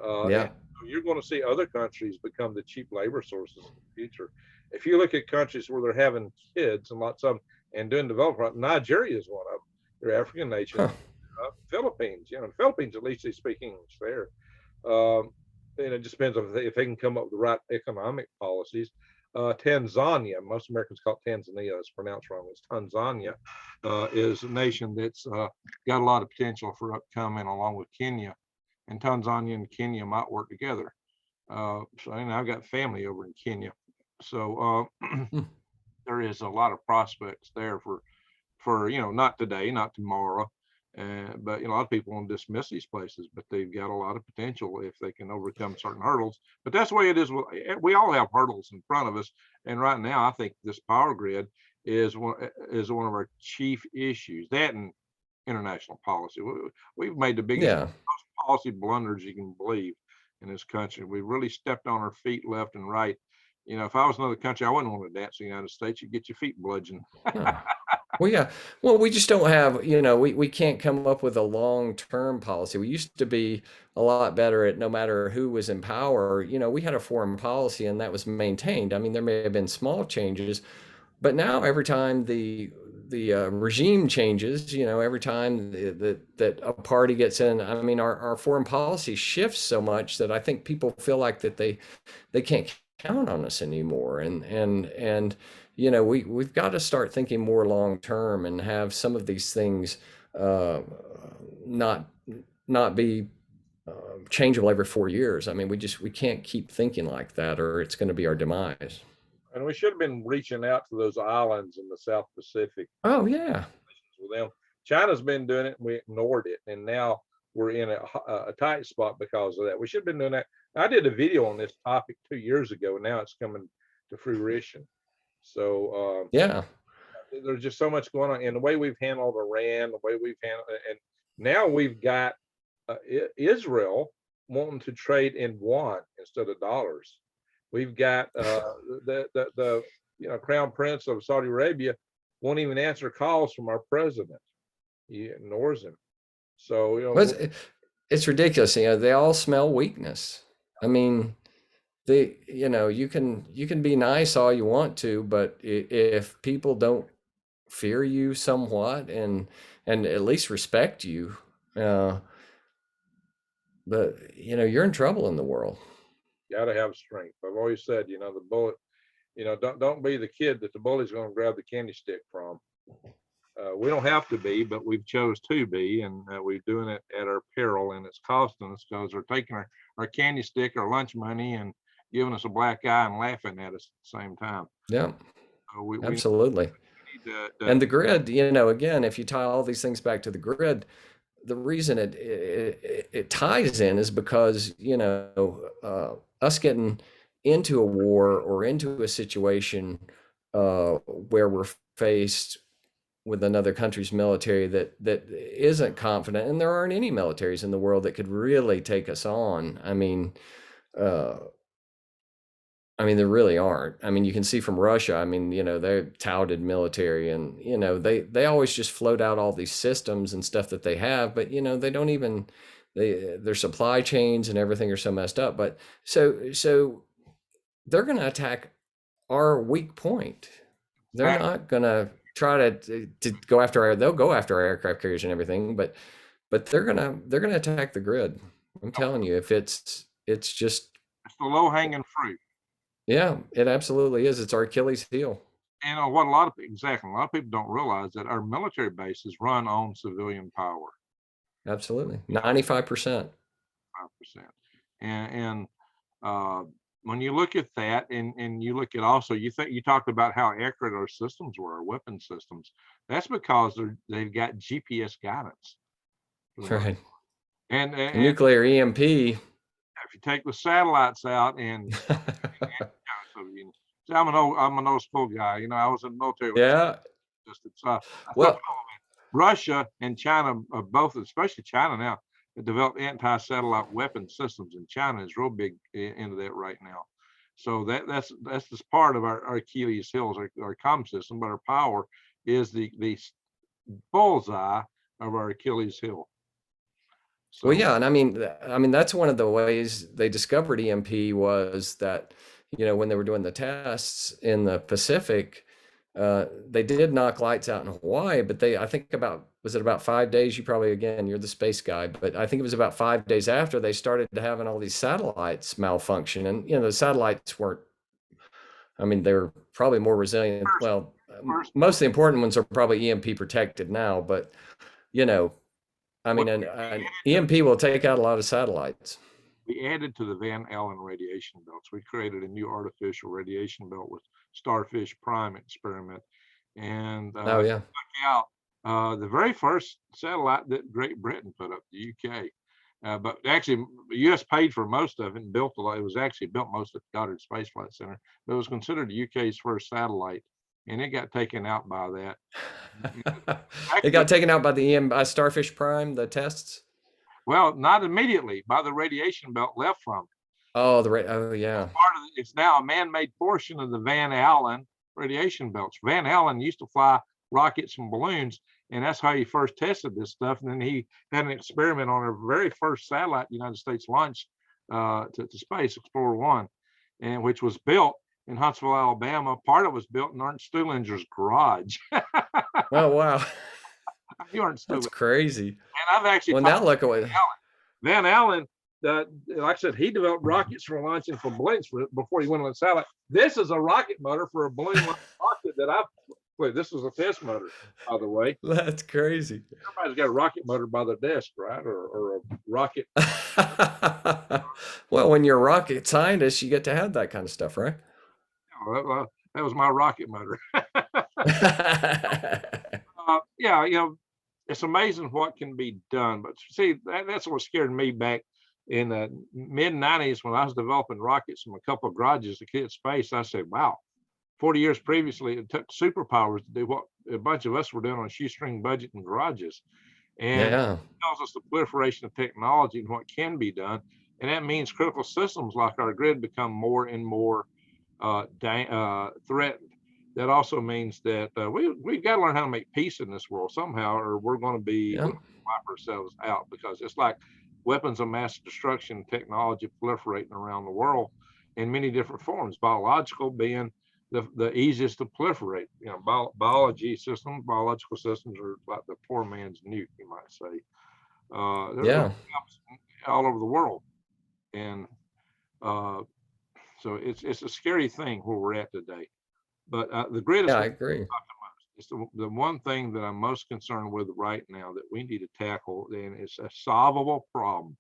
And Yeah. you're going to see other countries become the cheap labor sources in the future. If you look at countries where they're having kids and lots of them and doing development, Nigeria is one of them. They're African nation. Huh. Philippines, the Philippines, at least they speak English there. Um, and it just depends on if they can come up with the right economic policies. Tanzania, most Americans call it Tanzania, it's pronounced wrong. It's Tanzania, is a nation that's got a lot of potential for upcoming, along with Kenya. And Tanzania and Kenya might work together. So and I've got family over in Kenya, so Hmm. there is a lot of prospects there for not today, not tomorrow, but a lot of people won't dismiss these places, but they've got a lot of potential if they can overcome certain hurdles. But that's the way it is. We all have hurdles in front of us, and right now I think this power grid is one of our chief issues. That and international policy. We've made the biggest Yeah. policy blunders you can believe in this country. We really stepped on our feet left and right. If I was another country, I wouldn't want to dance in the United States. You get your feet bludgeoned. Huh. Well, yeah. Well, we just don't have, we can't come up with a long-term policy. We used to be a lot better at no matter who was in power, we had a foreign policy and that was maintained. I mean, there may have been small changes, but now every time the regime changes, every time that a party gets in, I mean, our foreign policy shifts so much that I think people feel like that they can't count on us anymore. And we've got to start thinking more long term and have some of these things uh, not not be changeable every 4 years. I mean, we can't keep thinking like that, or it's going to be our demise. And we should have been reaching out to those islands in the South Pacific Oh yeah, with them. China's been doing it, and we ignored it, and now we're in a tight spot because of that. We should have been doing that. I did a video on this topic 2 years ago, and now it's coming to fruition. So yeah. there's just so much going on, and the way we've handled Iran, the way we've handled, and now we've got Israel wanting to trade in yuan instead of dollars. We've got the Crown Prince of Saudi Arabia won't even answer calls from our president. He ignores him. So But it's ridiculous. They all smell weakness. I mean, you can be nice all you want to, but if people don't fear you somewhat and at least respect you, uh, but you're in trouble in the world. got to have strength. I've always said, the bullet. Don't be the kid that the bully's going to grab the candy stick from. We don't have to be, but we've chose to be, and we're doing it at our peril, and it's costing us because they're taking our candy stick, our lunch money, and giving us a black eye and laughing at us at the same time. Yeah, We absolutely. need to And the grid, again, if you tie all these things back to the grid, the reason it ties in is because us getting into a war or into a situation where we're faced with another country's military that isn't confident, and there aren't any militaries in the world that could really take us on. Uh, there really aren't. I mean, you can see from Russia. I mean, they're touted military, and they always just float out all these systems and stuff that they have, but they don't even their supply chains and everything are so messed up. But so they're going to attack our weak point. They're not going to try to go after they'll go after our aircraft carriers and everything, but they're gonna attack the grid. I'm telling you, if it's just it's the low hanging fruit. yeah, it absolutely is. It's our Achilles heel. And what a lot of people don't realize that our military bases run on civilian power. Absolutely, 95%. 5%. And when you look at that, and you look at also, you talked about how accurate our systems were, our weapon systems. That's because they've got GPS guidance. Right. And nuclear EMP. if you take the satellites out and so See, I'm an old school guy. I was in the military when Yeah. it's I still Well, Russia and China both, especially China now, have developed anti-satellite weapon systems, and China is real big into that right now. So that's just part of our Achilles heels, our comm system, but our power is the bullseye of our Achilles heel. well, So yeah, and I mean that's one of the ways they discovered EMP was that, when they were doing the tests in the Pacific, they did knock lights out in Hawaii, but I think was it about 5 days? You probably, again, you're the space guy, but I think it was about 5 days after they started having all these satellites malfunction, and the satellites weren't. I mean, they're probably more resilient. first, Well, first most of the important ones are probably EMP protected now, but you know, I what mean, an EMP will take out a lot of satellites. we added to the Van Allen radiation belts. We created a new artificial radiation belt with Starfish Prime experiment, and Oh yeah. took out the very first satellite that Great Britain put up, the UK. But actually, the U.S. paid for most of it and built a lot. It was actually built most at the Goddard Space Flight Center, but it was considered the UK's first satellite, and it got taken out by that. It Actually, got taken out by by Starfish Prime, the tests. well, not immediately, by the radiation belt left from it. Oh yeah. It's now a man-made portion of the Van Allen radiation belts. Van Allen used to fly rockets and balloons, and that's how he first tested this stuff. And then he had an experiment on our very first satellite the United States launched to space, Explorer 1, and which was built in Huntsville, Alabama. Part of it was built in Ernst Stuhlinger's garage. Oh wow. You Ernst That's Stuhlinger. crazy. And I've actually Well, now talked look away. Van Allen, like I said, he developed rockets for launching for balloons before he went on the satellite. This is a rocket motor for a balloon rocket that I've played. This is a test motor, by the way. That's crazy. Everybody's got a rocket motor by their desk, right? Or a rocket. Well, when you're a rocket scientist, you get to have that kind of stuff, right? That was my rocket motor. Yeah, it's amazing what can be done. But see, that's what scared me back in the mid 90s when I was developing rockets from a couple of garages to hit space. I said, wow, 40 years previously, it took superpowers to do what a bunch of us were doing on a shoestring budget in garages. And Yeah. it tells us the proliferation of technology and what can be done. And that means critical systems like our grid become more and more threatened. That also means that we've got to learn how to make peace in this world somehow, or we're going to wipe ourselves out, because it's like weapons of mass destruction technology proliferating around the world in many different forms, biological being the easiest to proliferate. Biological systems are like the poor man's nuke, you might say. They're all over the world, and so it's a scary thing where we're at today. But the greatest, I agree. It's the one thing that I'm most concerned with right now that we need to tackle, and it's a solvable problem.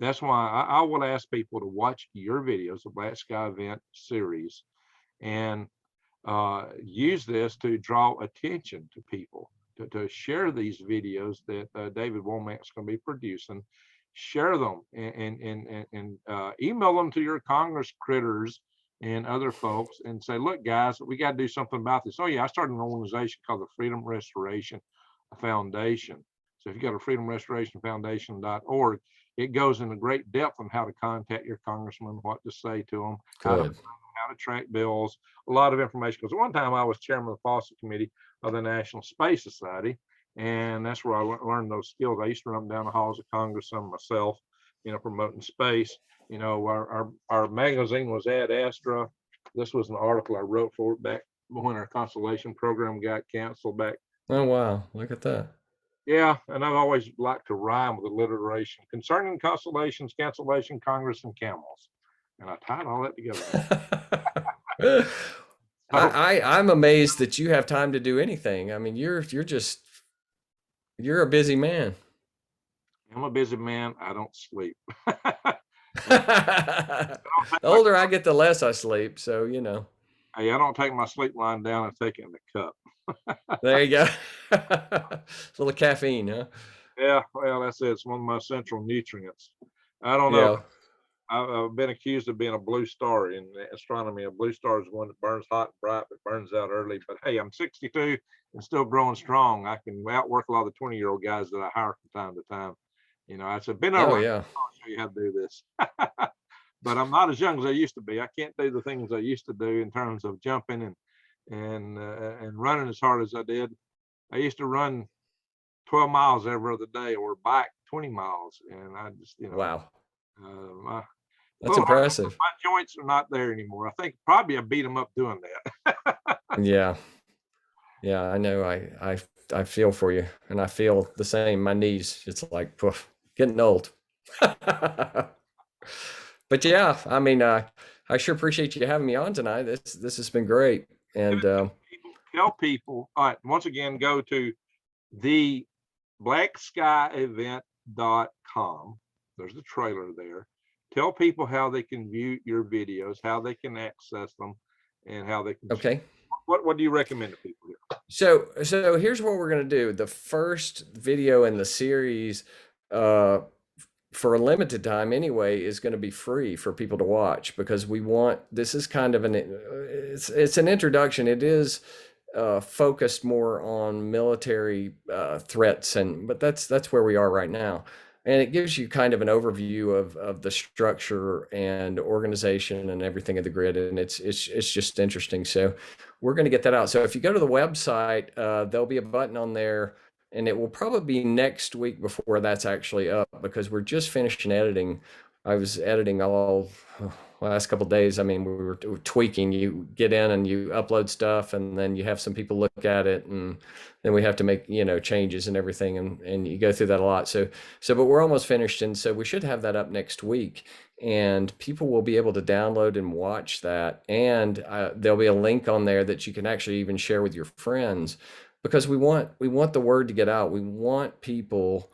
That's why I will ask people to watch your videos, the Black Sky Event series, and use this to draw attention to people, to share these videos that David Womack's going to be producing. Share them and email them to your Congress critters and other folks and say, look, guys, we got to do something about this. Oh, yeah, I started an organization called the Freedom Restoration Foundation. So if you go to freedomrestorationfoundation.org, it goes into great depth on how to contact your congressman, what to say to them, how to track bills, a lot of information. Because at one time I was chairman of the policy committee of the National Space Society, and that's where I learned those skills. I used to run down the halls of Congress some myself, promoting space. Our magazine was Ad Astra. This was an article I wrote for it back when our constellation program got canceled back. Oh, wow. Look at that. Yeah, and I've always liked to rhyme with alliteration concerning constellations, cancellation, Congress, and camels. And I tied all that together. I'm amazed that you have time to do anything. I mean, you're a busy man. I'm a busy man. I don't sleep. The older I get, the less I sleep. So, Hey, I don't take my sleep line down. I take it in the cup. There you go. A little caffeine, huh? Yeah, well, that's it. It's one of my central nutrients. I don't know. I've been accused of being a blue star in astronomy. A blue star is one that burns hot and bright, but burns out early. But hey, I'm 62 and still growing strong. I can outwork a lot of the 20-year-old guys that I hire from time to time. You know, I said, been Oh around. yeah. I'll show you how to do this. But I'm not as young as I used to be. I can't do the things I used to do in terms of jumping and running as hard as I did. I used to run 12 miles every other day or bike 20 miles, and I just, Wow. my That's impressive. my joints are not there anymore. I think probably I beat them up doing that. Yeah. Yeah, I know. I feel for you, and I feel the same. My knees, it's like poof, getting old. But yeah, I mean, I sure appreciate you having me on tonight. This has been great, and Tell people. All right, once again, go to the blackskyevent.com. There's the trailer there. Tell people how they can view your videos, how they can access them, and how they can. okay. What do you recommend to people here? So here's what we're gonna do. The first video in the series, for a limited time anyway, is going to be free for people to watch, because we want, this is kind of it's an introduction. It is focused more on military threats, but that's where we are right now, and it gives you kind of an overview of the structure and organization and everything of the grid, and it's just interesting. So we're going to get that out. So if you go to the website, there'll be a button on there, and it will probably be next week before that's actually up, because we're just finishing editing. I was editing all last couple of days. I mean, we were tweaking. You get in and you upload stuff, and then you have some people look at it, and then we have to make changes and everything, and you go through that a lot. But we're almost finished, and so we should have that up next week, and people will be able to download and watch that, and there'll be a link on there that you can actually even share with your friends, because we want the word to get out. We want people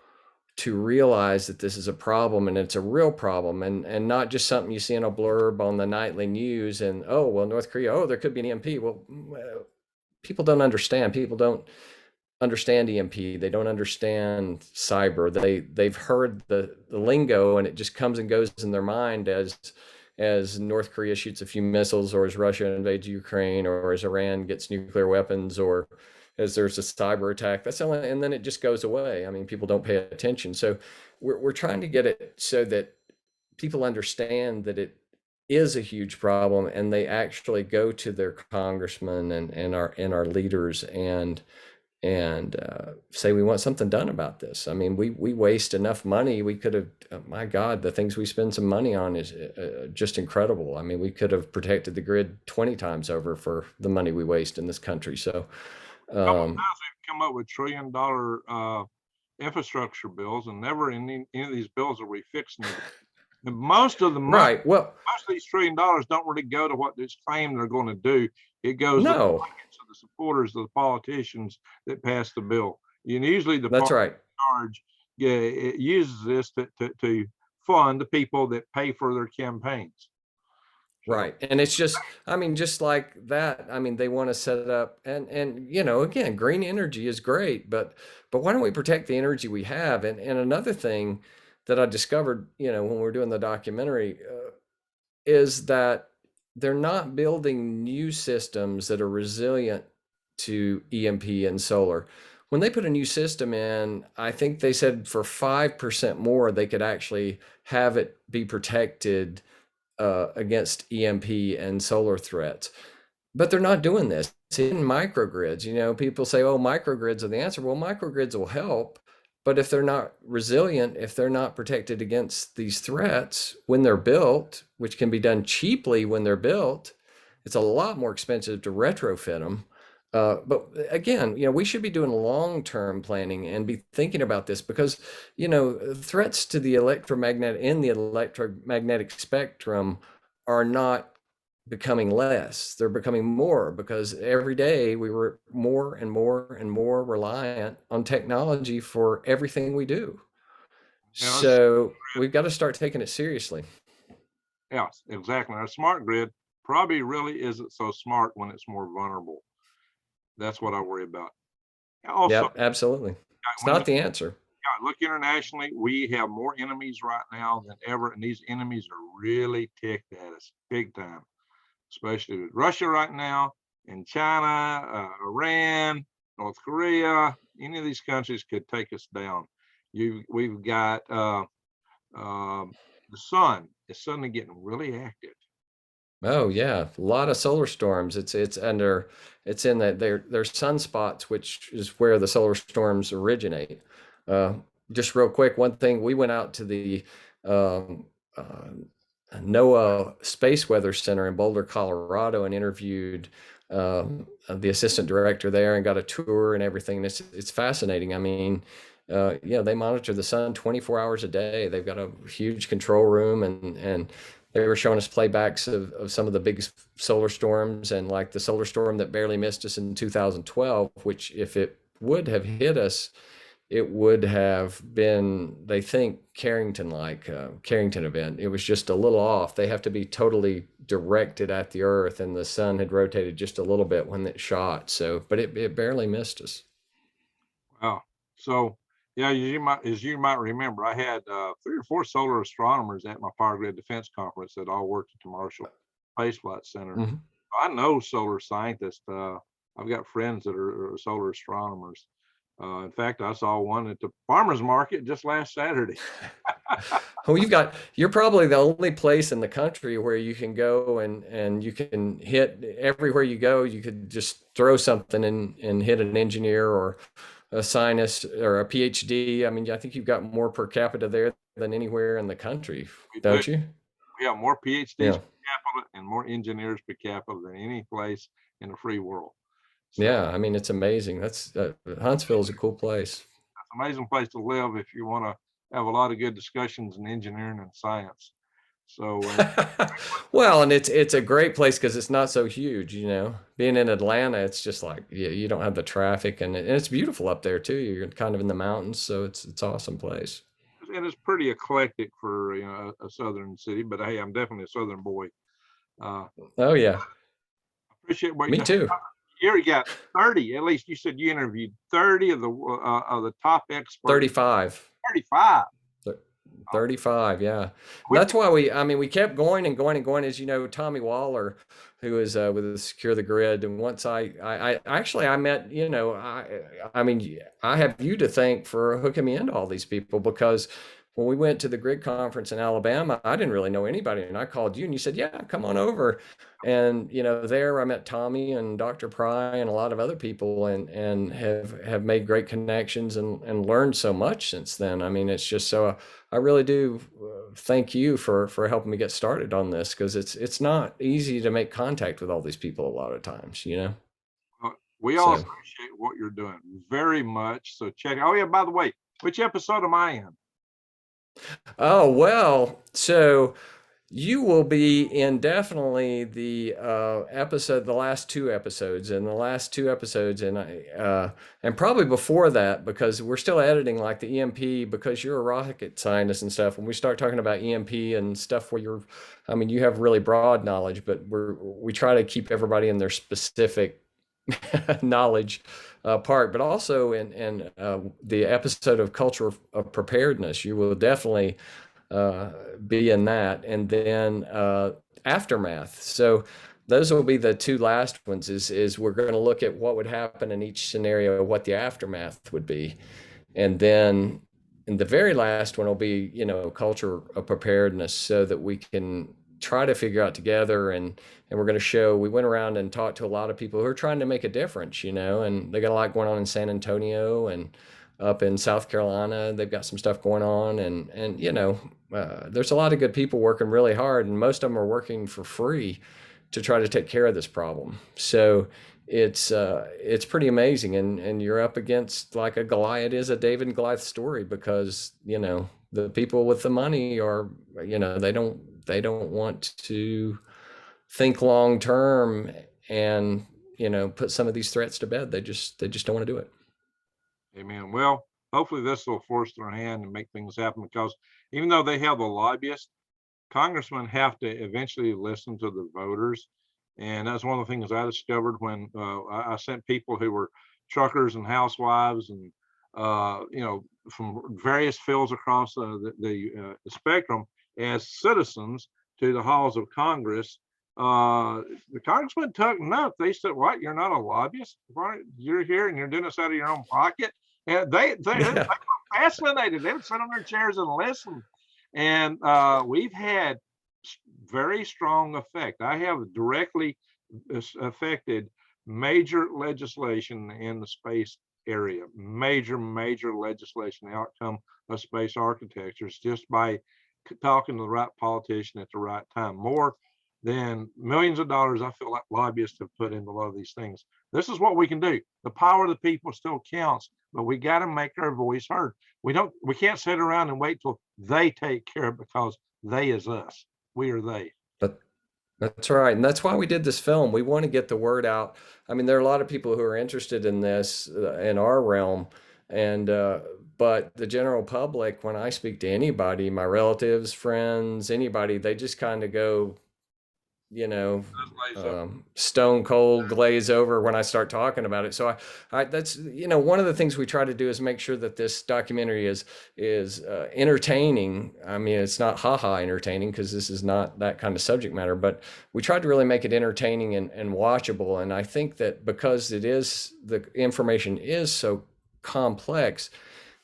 to realize that this is a problem, and it's a real problem, and not just something you see in a blurb on the nightly news, and oh well, North Korea, oh there could be an EMP. Well, people don't understand. People don't understand EMP. They don't understand cyber. They've heard the lingo, and it just comes and goes in their mind as North Korea shoots a few missiles, or as Russia invades Ukraine, or as Iran gets nuclear weapons, or as there's a cyber attack. That's only, and then it just goes away. I mean, people don't pay attention. So we're trying to get it so that people understand that it is a huge problem, and they actually go to their congressmen and our leaders and say we want something done about this. I mean, we waste enough money. We could have, oh my God, the things we spend some money on is just incredible. I mean, we could have protected the grid 20 times over for the money we waste in this country. So We've come up with $1 trillion infrastructure bills, and never in any of these bills are we fixing it. And most of the money, right. Well, most of these $1 trillion don't really go to what it's claimed they're going to do. It goes to no, the supporters of the politicians that pass the bill. And usually the that's right. charge it uses this to fund the people that pay for their campaigns. Right. And it's just, I mean, just like that, I mean, they want to set it up, and again, green energy is great, but why don't we protect the energy we have? And another thing that I discovered, when we're doing the documentary, is that they're not building new systems that are resilient to EMP and solar. When they put a new system in, I think they said for 5% more, they could actually have it be protected against EMP and solar threats. But they're not doing this. It's in microgrids. People say, oh, microgrids are the answer. Well, microgrids will help, but if they're not resilient, if they're not protected against these threats when they're built, which can be done cheaply when they're built, it's a lot more expensive to retrofit them. But again, we should be doing long-term planning and be thinking about this, because, threats to the electromagnetic spectrum are not becoming less. They're becoming more, because every day we were more and more and more reliant on technology for everything we do. So we've got to start taking it seriously. Yes, exactly. Our smart grid probably really isn't so smart when it's more vulnerable. That's what I worry about. Also, yeah, absolutely. It's not the answer. Look internationally, we have more enemies right now than ever, and these enemies are really ticked at us big time, especially with Russia right now, and China, Iran, North Korea. Any of these countries could take us down. We've got the sun is suddenly getting really active. Oh yeah, a lot of solar storms. It's under it's in that there's sunspots, which is where the solar storms originate. Uh, just real quick, one thing we went out to the um, uh, NOAA Space Weather Center in Boulder, Colorado, and interviewed the assistant director there, and got a tour and everything. And it's fascinating. I mean, yeah, they monitor the sun 24 hours a day. They've got a huge control room, and they were showing us playbacks of some of the big solar storms, and like the solar storm that barely missed us in 2012, which if it would have hit us, it would have been, they think, Carrington like Carrington event. It was just a little off. They have to be totally directed at the earth, and the sun had rotated just a little bit when it shot. So, but it barely missed us. Wow. So, yeah, as you might remember, I had 3 or 4 solar astronomers at my Power Grid Defense Conference that all worked at the Marshall Space Flight Center. Mhm. I know solar scientists. I've got friends that are solar astronomers. In fact, I saw one at the farmers market just last Saturday. Well, you're probably the only place in the country where you can go and you can hit everywhere you go. You could just throw something and hit an engineer or a scientist or a PhD. I mean, I think you've got more per capita there than anywhere in the country, We do. don't you? We have more PhDs Yeah. per capita and more engineers per capita than any place in the free world. So Yeah. I mean, it's amazing. That's Huntsville is a cool place. it's an amazing place to live if you want to have a lot of good discussions in engineering and science. So Well, and it's a great place because it's not so huge, you know. Being in Atlanta, it's just like you don't have the traffic, and it's beautiful up there too. You're kind of in the mountains, so it's awesome place. and it's pretty eclectic for a southern city. But hey, I'm definitely a southern boy. Uh, Oh yeah, appreciate what me too. you got 30. At least you said you interviewed 30 of the top experts. 35. 35. 35, yeah. We, That's why I mean, we kept going and going and going. As you know, Tommy Waller, who is with the Secure the Grid, and once I actually I met, you know, I mean, I have you to thank for hooking me into all these people, because when we went to the grid conference in Alabama, I didn't really know anybody, and I called you, and you said, "Yeah, come on over." And you know, there I met Tommy and Dr. Pry and a lot of other people, and have made great connections and learned so much since then. I mean, it's just so. I really do thank you for helping me get started on this, because it's not easy to make contact with all these people a lot of times, you know. we all So, appreciate what you're doing very much. So check. Oh yeah, by the way, which episode am I in? oh well, so you will be in definitely the episode, the last 2 episodes, and the last 2 episodes, and probably before that, because we're still editing like the EMP, because you're a rocket scientist and stuff. When we start talking about EMP and stuff, where I mean, you have really broad knowledge, but we try to keep everybody in their specific knowledge part. But also in the episode of culture of preparedness, you will definitely uh, be in that, and then aftermath. So those will be the 2 last ones. Is we're going to look at what would happen in each scenario, what the aftermath would be, and then in the very last one will be, you know, culture of preparedness, so that we can try to figure out together, and we're going to show, we went around and talked to a lot of people who are trying to make a difference, you know, and they got a lot going on in San Antonio and up in South Carolina. They've got some stuff going on, and you know, there's a lot of good people working really hard, and most of them are working for free to try to take care of this problem. So it's pretty amazing, and you're up against like a Goliath is a David and Goliath story, because you know the people with the money are, you know, they don't want to think long term, and you know, put some of these threats to bed. They just don't want to do it. Amen. Well, hopefully this will force their hand and make things happen, because even though they have the lobbyists, congressmen have to eventually listen to the voters. And that's one of the things I discovered when I sent people who were truckers and housewives and from various fields across the spectrum as citizens to the halls of Congress. The congressman took note. They said, "What? You're not a lobbyist? Why, you're here and you're doing this out of your own pocket?" And they were fascinated. They would sit on their chairs and listen. And we've had very strong effect. I have directly affected major legislation in the space area, major legislation, the outcome of space architectures, just by talking to the right politician at the right time. More than millions of dollars I feel like lobbyists have put into a lot of these things. This is what we can do. The power of the people still counts, but we got to make our voice heard. We can't sit around and wait till they take care of it, because they is us. We are they. But that's right. And that's why we did this film. We want to get the word out. I mean, there are a lot of people who are interested in this in our realm. And, but the general public, when I speak to anybody, my relatives, friends, anybody, they just kind of go, stone cold glaze over when I start talking about it. So that's, one of the things we try to do is make sure that this documentary is entertaining. I mean, it's not entertaining, because this is not that kind of subject matter, but we tried to really make it entertaining and watchable. And I think that because the information is so complex,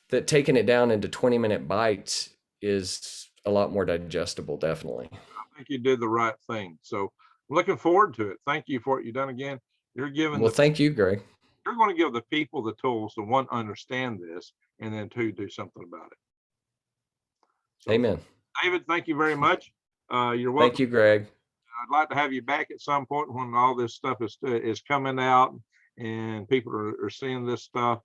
that taking it down into 20-minute bites is a lot more digestible, definitely. I think you did the right thing. So I'm looking forward to it. Thank you for what you've done again. You're giving Well, thank you, Greg. You're going to give the people the tools to, one, understand this, and then two, do something about it. So, amen. David, thank you very much. You're welcome. Thank you, Greg. I'd like to have you back at some point when all this stuff is coming out and people are seeing this stuff.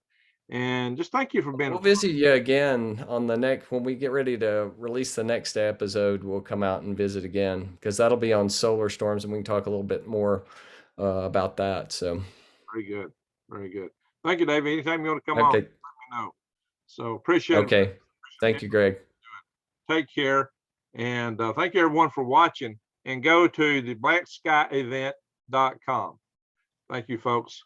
And just thank you for being. We'll visit you again on the next, when we get ready to release the next episode. We'll come out and visit again, because that'll be on solar storms, and we can talk a little bit more about that. So very good, very good. Thank you, David. Anytime you want to come on, let me know. So appreciate it. Okay, thank you, Greg. Take care, and thank you everyone for watching. And go to the blackskyevent.com. Thank you, folks.